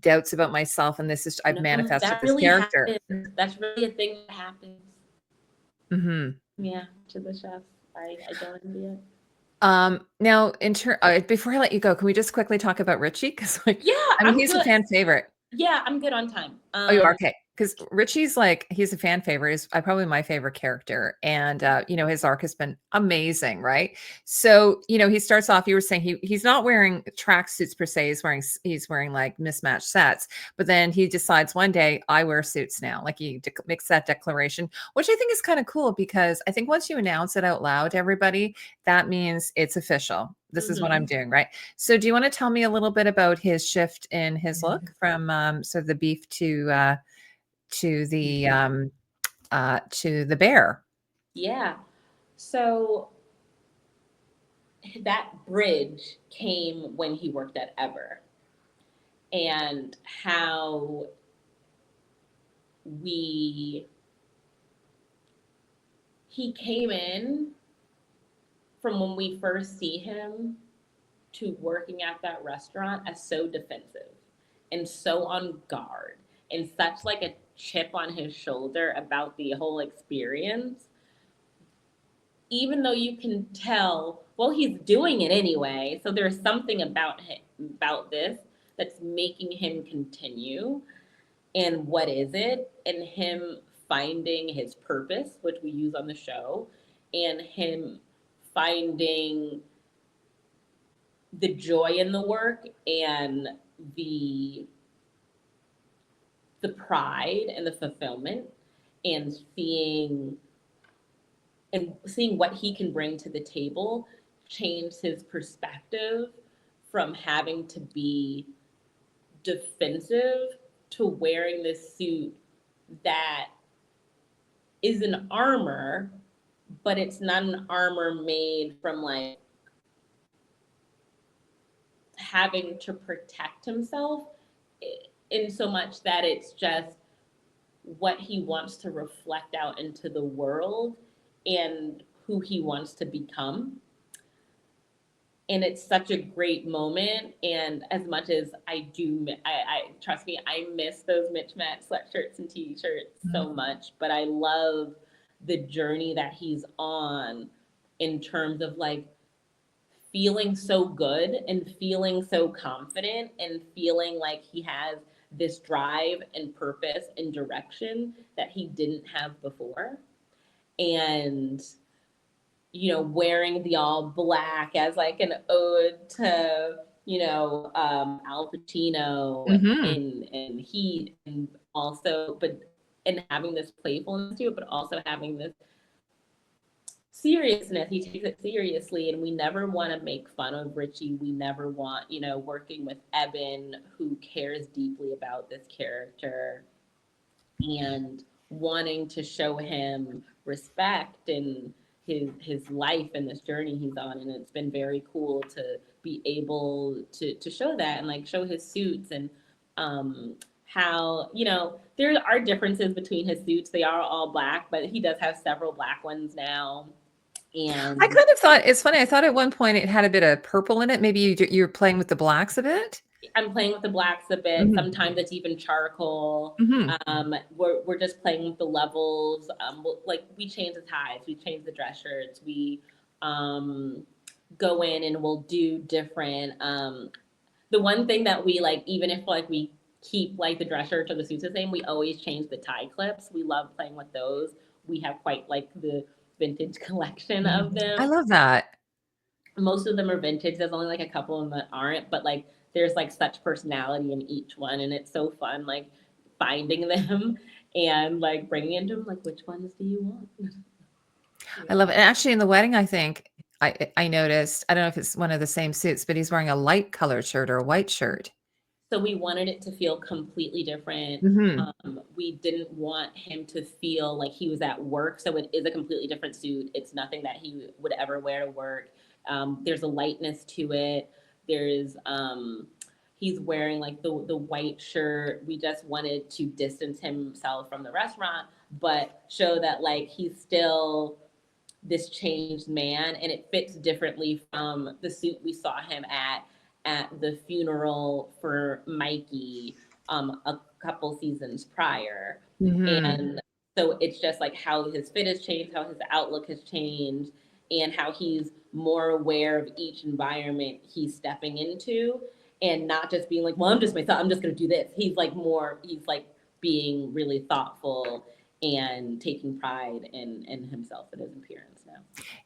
doubts about myself, and this is I've No, manifested that this really character. happens. That's really a thing that happens. Mhm. Yeah, to the chefs. I don't envy it. Now before I let you go, can we just quickly talk about Richie? Because like, Yeah, I mean, I'm he's a good. fan favorite. Yeah, I'm good on time. Oh, you are? Okay. Because Richie's like, he's a fan favorite. He's probably my favorite character. And, his arc has been amazing, right? So, he starts off, you were saying he's not wearing tracksuits per se. He's wearing like mismatched sets. But then he decides one day, I wear suits now. Like he makes that declaration, which I think is kind of cool because I think once you announce it out loud to everybody, that means it's official. This is what I'm Mhm. doing, right? So, do you want to tell me a little bit about his shift in his look from sort of the beef to the bear? Yeah. So that bridge came when he worked at Ever, and how we he came in from when we first see him to working at that restaurant as so defensive and so on guard and such like a chip on his shoulder about the whole experience, even though you can tell, well, he's doing it anyway, so there's something about him, about this, that's making him continue. And what is it? And him finding his purpose, which we use on the show, and him finding the joy in the work and the the pride and the fulfillment, and seeing what he can bring to the table, changed his perspective from having to be defensive to wearing this suit that is an armor, but it's not an armor made from like having to protect himself in so much that it's just what he wants to reflect out into the world and who he wants to become. And it's such a great moment. And as much as I trust me, I miss those mismatched sweatshirts and t-shirts so much, but I love the journey that he's on in terms of like feeling so good and feeling so confident and feeling like he has this drive and purpose and direction that he didn't have before. And wearing the all black as like an ode to, Al Pacino Mhm. in Heat, and also, but and having this playfulness to it, but also having this seriousness. He takes it seriously, and we never want to make fun of Richie. We never want, working with Ebon, who cares deeply about this character and wanting to show him respect in his life and this journey he's on. And it's been very cool to be able to show that and like show his suits and how there are differences between his suits. They are all black, but he does have several black ones now. I And kind of thought it's funny. I thought at one point it had a bit of purple in it. Maybe you're playing with the blacks a bit. I'm playing with the blacks a bit. Mhm. Sometimes it's even charcoal. Mhm. We're just playing with the levels. Like we change the ties, we change the dress shirts, we um, go in and we'll do different. The one thing that we like, even if like we keep like the dress shirts or the suits the same, we always change the tie clips. We love playing with those. We have quite like the vintage collection of Mhm. I them. love that. Most of them are vintage. There's only like a couple of them that aren't, but like there's like such personality in each one, and it's so fun like finding them and like bringing into them like which ones do you want? I Yeah. love it. And actually in the wedding, I think I noticed, I don't know if it's one of the same suits, but he's wearing a light colored shirt or a white shirt. So we wanted it to feel completely different. Mhm. We didn't want him to feel like he was at work, so it is a completely different suit. It's nothing that he would ever wear to work. There's a lightness to it. There's he's wearing like the white shirt. We just wanted to distance himself from the restaurant, but show that like he's still this changed man, and it fits differently from the suit we saw him at the funeral for Mikey a couple seasons prior. Mhm. And so it's just like how his fit has changed, how his outlook has changed, and how he's more aware of each environment he's stepping into, and not just being like, well, I'm just myself, I'm just going to do this. He's like being really thoughtful and taking pride in himself and his appearance now.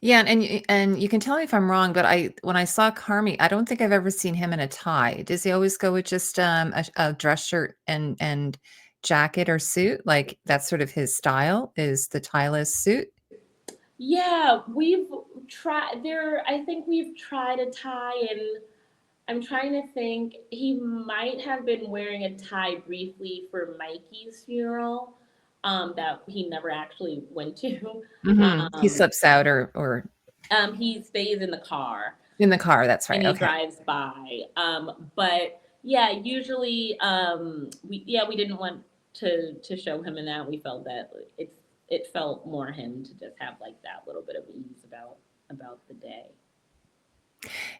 Yeah, and you can tell me if I'm wrong, but when I saw Carmy, I don't think I've ever seen him in a tie. Does he always go with just a dress shirt and jacket or suit? Like that's sort of his style is the tieless suit. Yeah, we've tried there. I think we've tried a tie, and I'm trying to think. He might have been wearing a tie briefly for Mikey's funeral, that he never actually went to. He Um, slips out or he stays in the car in the car. That's and right. he Okay. drives by. But yeah, usually, we didn't want to show him in that. We felt that it felt more him to just have like that little bit of ease about the day.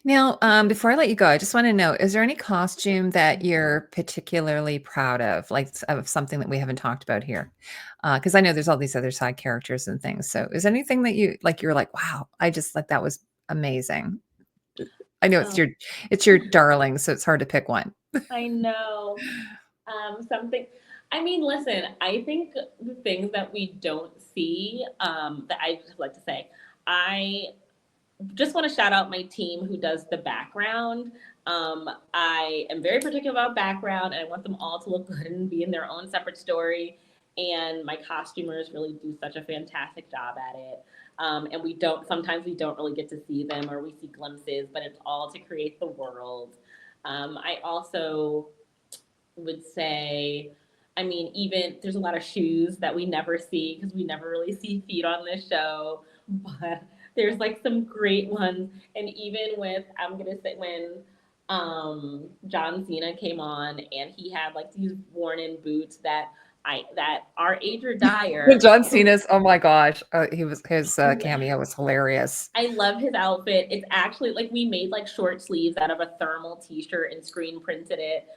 Now, before I let you go, I just want to know, is there any costume that you're particularly proud of, like of something that we haven't talked about here? Because I know there's all these other side characters and things. So is anything that you're like, wow, I just like that was amazing. I know Um, it's your darling, so it's hard to pick one. I know. Something. I mean, listen. I think the things that we don't see, that I just like to say, I just want to shout out my team who does the background. I am very particular about background, and I want them all to look good and be in their own separate story. And my costumers really do such a fantastic job at it. And sometimes we don't really get to see them, or we see glimpses, but it's all to create the world. I also would say, I mean, even there's a lot of shoes that we never see because we never really see feet on this show, but there's like some great ones. And even with, I'm gonna say, when John Cena came on and he had like these worn in boots that are age or dire. John Cena's, oh my gosh, he was his cameo was hilarious. I love his outfit. It's actually like we made like short sleeves out of a thermal t-shirt and screen printed it.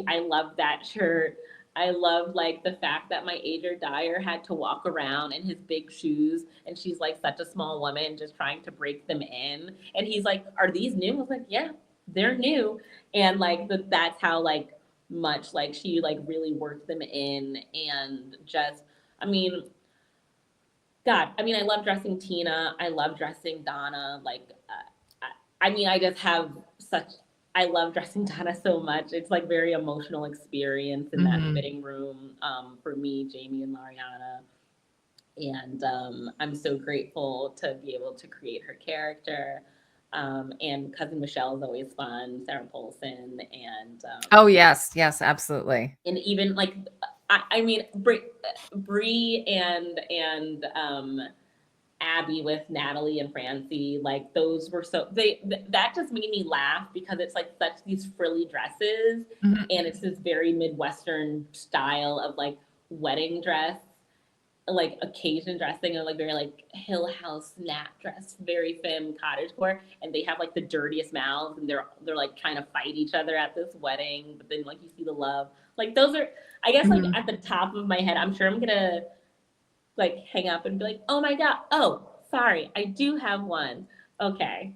I love that shirt. I love like the fact that my Ager Dyer had to walk around in his big shoes, and she's like such a small woman just trying to break them in. And he's like, "Are these new?" I was like, "Yeah, they're new." And like that's how like much like she like really worked them in, and just, I mean, God, I mean, I love dressing Tina. I love dressing Donna. Like, I mean, I just have such. I love dressing Donna so much. It's like very emotional experience in that Mhm. fitting room, for me, Jamie, and Mariana. And I'm so grateful to be able to create her character. And cousin Michelle is always fun. Sarah Paulson, Oh yes, yes, absolutely. and even like, I mean, Bree and Abby with Natalie and Francie, like those were that just made me laugh because it's like such these frilly dresses, Mhm. and it's this very Midwestern style of like wedding dress, like occasion dressing, and like very like Hill House snap dress, very femme cottagecore, and they have like the dirtiest mouths, and they're like trying to fight each other at this wedding, but then like you see the love, like those are, I guess, like Mhm. at the top of my head. I'm sure I'm gonna like hang up and be like, oh my God, oh, sorry, I do have one. Okay.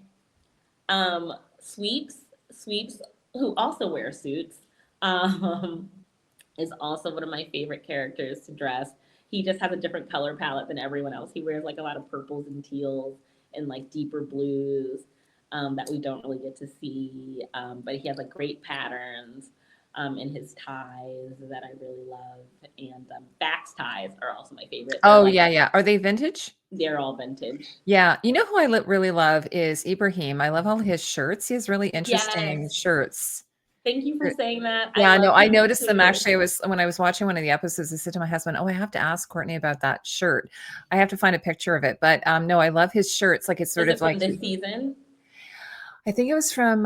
Sweeps, who also wears suits, um, is also one of my favorite characters to dress. He just has a different color palette than everyone else. He wears like a lot of purples and teals and like deeper blues, that we don't really get to see. But he has like great patterns, in his ties that I really love. And Bax ties are also my favorite. Oh yeah, yeah. Are they vintage? They're all vintage. Yeah. You know who I really love is Ibrahim. I love all his shirts. He has really interesting Yes. shirts. Thank you for saying that. I Yeah, no, love I him noticed them too. actually. I was when I was watching one of the episodes, I said to my husband, "Oh, I have to ask Courtney about that shirt. I have to find a picture of it." But no, I love his shirts. Like it's sort Is of it like from this season? I think it was from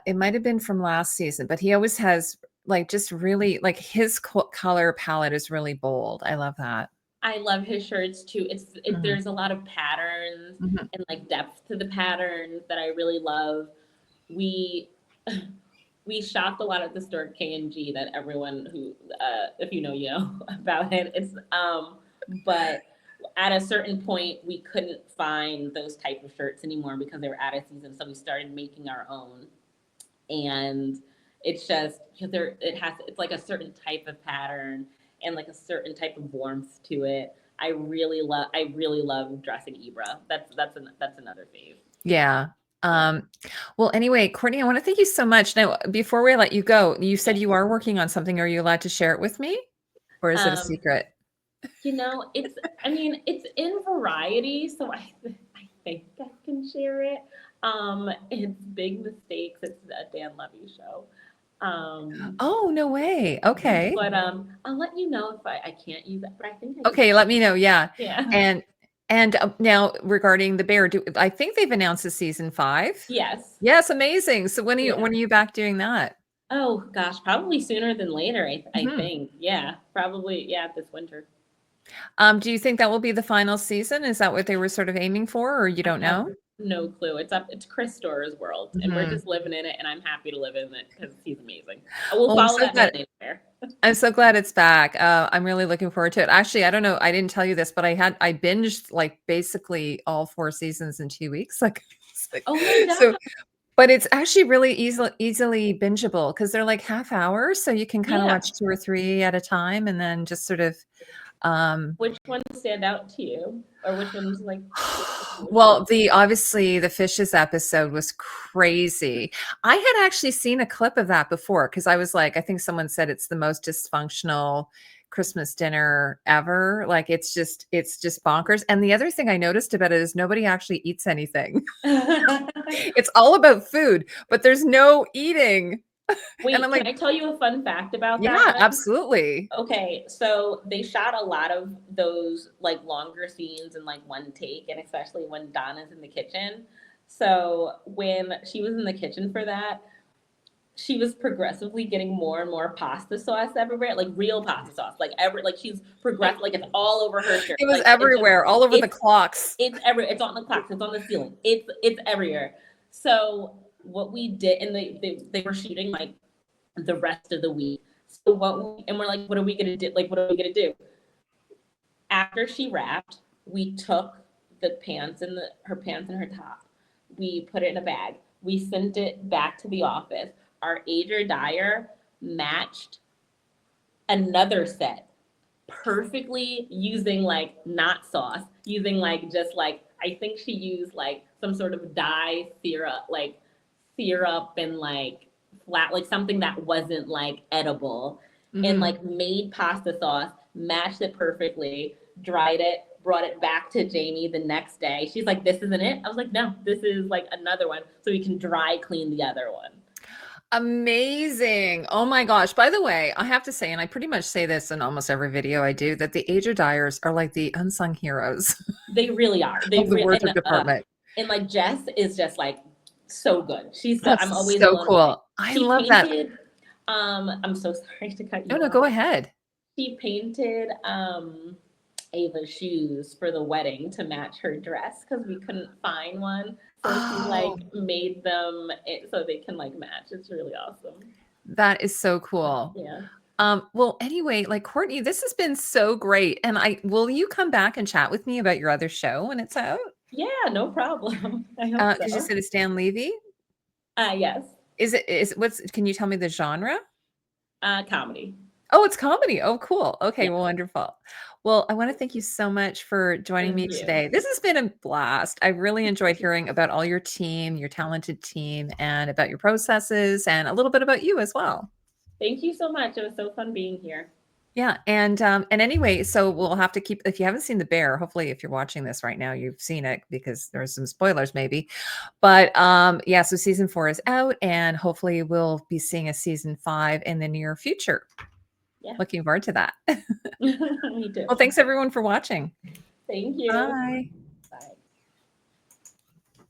it might have been from last season, but he always has like just really like his color palette is really bold. I love that. I love his shirts too. Mhm, There's a lot of patterns mhm. and like depth to the patterns that I really love. We we shopped a lot at the store K&G that everyone who if you know you know about it. But at a certain point we couldn't find those type of shirts anymore because they were out of season. So we started making our own, and it's just because it's like a certain type of pattern and like a certain type of warmth to it. I really love dressing Ibra. That's another fave. Yeah. Yeah. Um, well, anyway, Courtney, I want to thank you so much. Now, before we let you go, you said Yeah. you are working on something. Are you allowed to share it with me, or is it a Um, secret? it's I mean it's in variety, so I think I can share it. It's Big Mistakes. It's a Dan Levy show. Um, Oh, no way. Okay. but I'll let you know if I can't use it, but I think I can. Okay, let me know. Yeah. Yeah. And now regarding the bear, I think they've announced a season 5. Yes. Yes, amazing. So Yeah. when are you back doing that? Oh gosh, probably sooner than later. I Mhm. think. Yeah, probably. Yeah, this winter. Do you think that will be the final season? Is that what they were sort of aiming for, or you I don't have know? no clue. It's Chris Store's world, and we're Mhm. just living in it, and I'm happy to live in it because he's amazing. I will Well, follow that man anywhere. I'm so glad it's back. I'm really looking forward to it. Actually, I don't know. I didn't tell you this, but I binged like basically all 4 seasons in 2 weeks. Like, Oh my so, god. but it's actually really easily bingeable because they're like half hours, so you can kind of Yeah. watch 2 or 3 at a time, and then just sort of um, Which ones stand out to you, or which ones like most well, you? the obviously the fishes episode was crazy. I had actually seen a clip of that before because I was like, I think someone said it's the most dysfunctional Christmas dinner ever. Like it's just bonkers. And the other thing I noticed about it is nobody actually eats anything. It's all about food, but there's no eating. And I'm Wait, can like, I tell you a fun fact about that yeah, one? absolutely. Okay, so they shot a lot of those like longer scenes in like one take, and especially when Donna's in the kitchen. So when she was in the kitchen for that, she was progressively getting more and more pasta sauce everywhere, like real pasta sauce, like she's progressed, like it's all over her shirt, It was like everywhere, all over the it's clocks. it's on the clocks, it's on the ceiling, it's everywhere. So what we did, and they were shooting like the rest of the week. So and we're like, what are we gonna do? Like, what are we gonna do? After she wrapped, we took the pants and her pants and her top. We put it in a bag. We sent it back to the office. Our ager dyer matched another set perfectly using like not sauce, using like just like I think she used like some sort of dye syrup and like flat like something that wasn't like edible, and Mhm. like made pasta sauce, mashed it perfectly, dried it, brought it back to Jamie the next day. She's like, "This isn't it." I was like, "No, this is like another one, so we can dry clean the other one." Amazing. Oh my gosh. By the way, I have to say, and I pretty much say this in almost every video I do, that the Ager dyers are like the unsung heroes They really are. of the wardrobe department. And like Jess is just like so good. I'm That's always so blown away. cool. I She love that. painted. I'm so sorry to cut No, you no, off. go ahead. She painted Ava's shoes for the wedding to match her dress because we couldn't find one. So she Oh, like made them so they can like match. It's really awesome. that is so cool. Yeah. Well, anyway, like Courtney, this has been so great. And I will you come back and chat with me about your other show when it's out? Yeah, no problem. I hope Because you so. said it's Dan Levy. Yes. Is what's can you tell me the genre? Comedy. Oh, it's comedy. Oh, cool. Okay, Yeah. well, wonderful. Well, I want to thank you so much for joining Thank me you. today. This has been a blast. I really enjoyed hearing about all your team, your talented team, and about your processes and a little bit about you as well. Thank you so much. It was so fun being here. Yeah, and anyway, so we'll have to keep if you haven't seen The Bear, hopefully if you're watching this right now, you've seen it because there's some spoilers maybe. But yeah, so season 4 is out and hopefully we'll be seeing a season 5 in the near future. Yeah. Looking forward to that. Me too. Well, thanks everyone for watching. Thank you. Bye.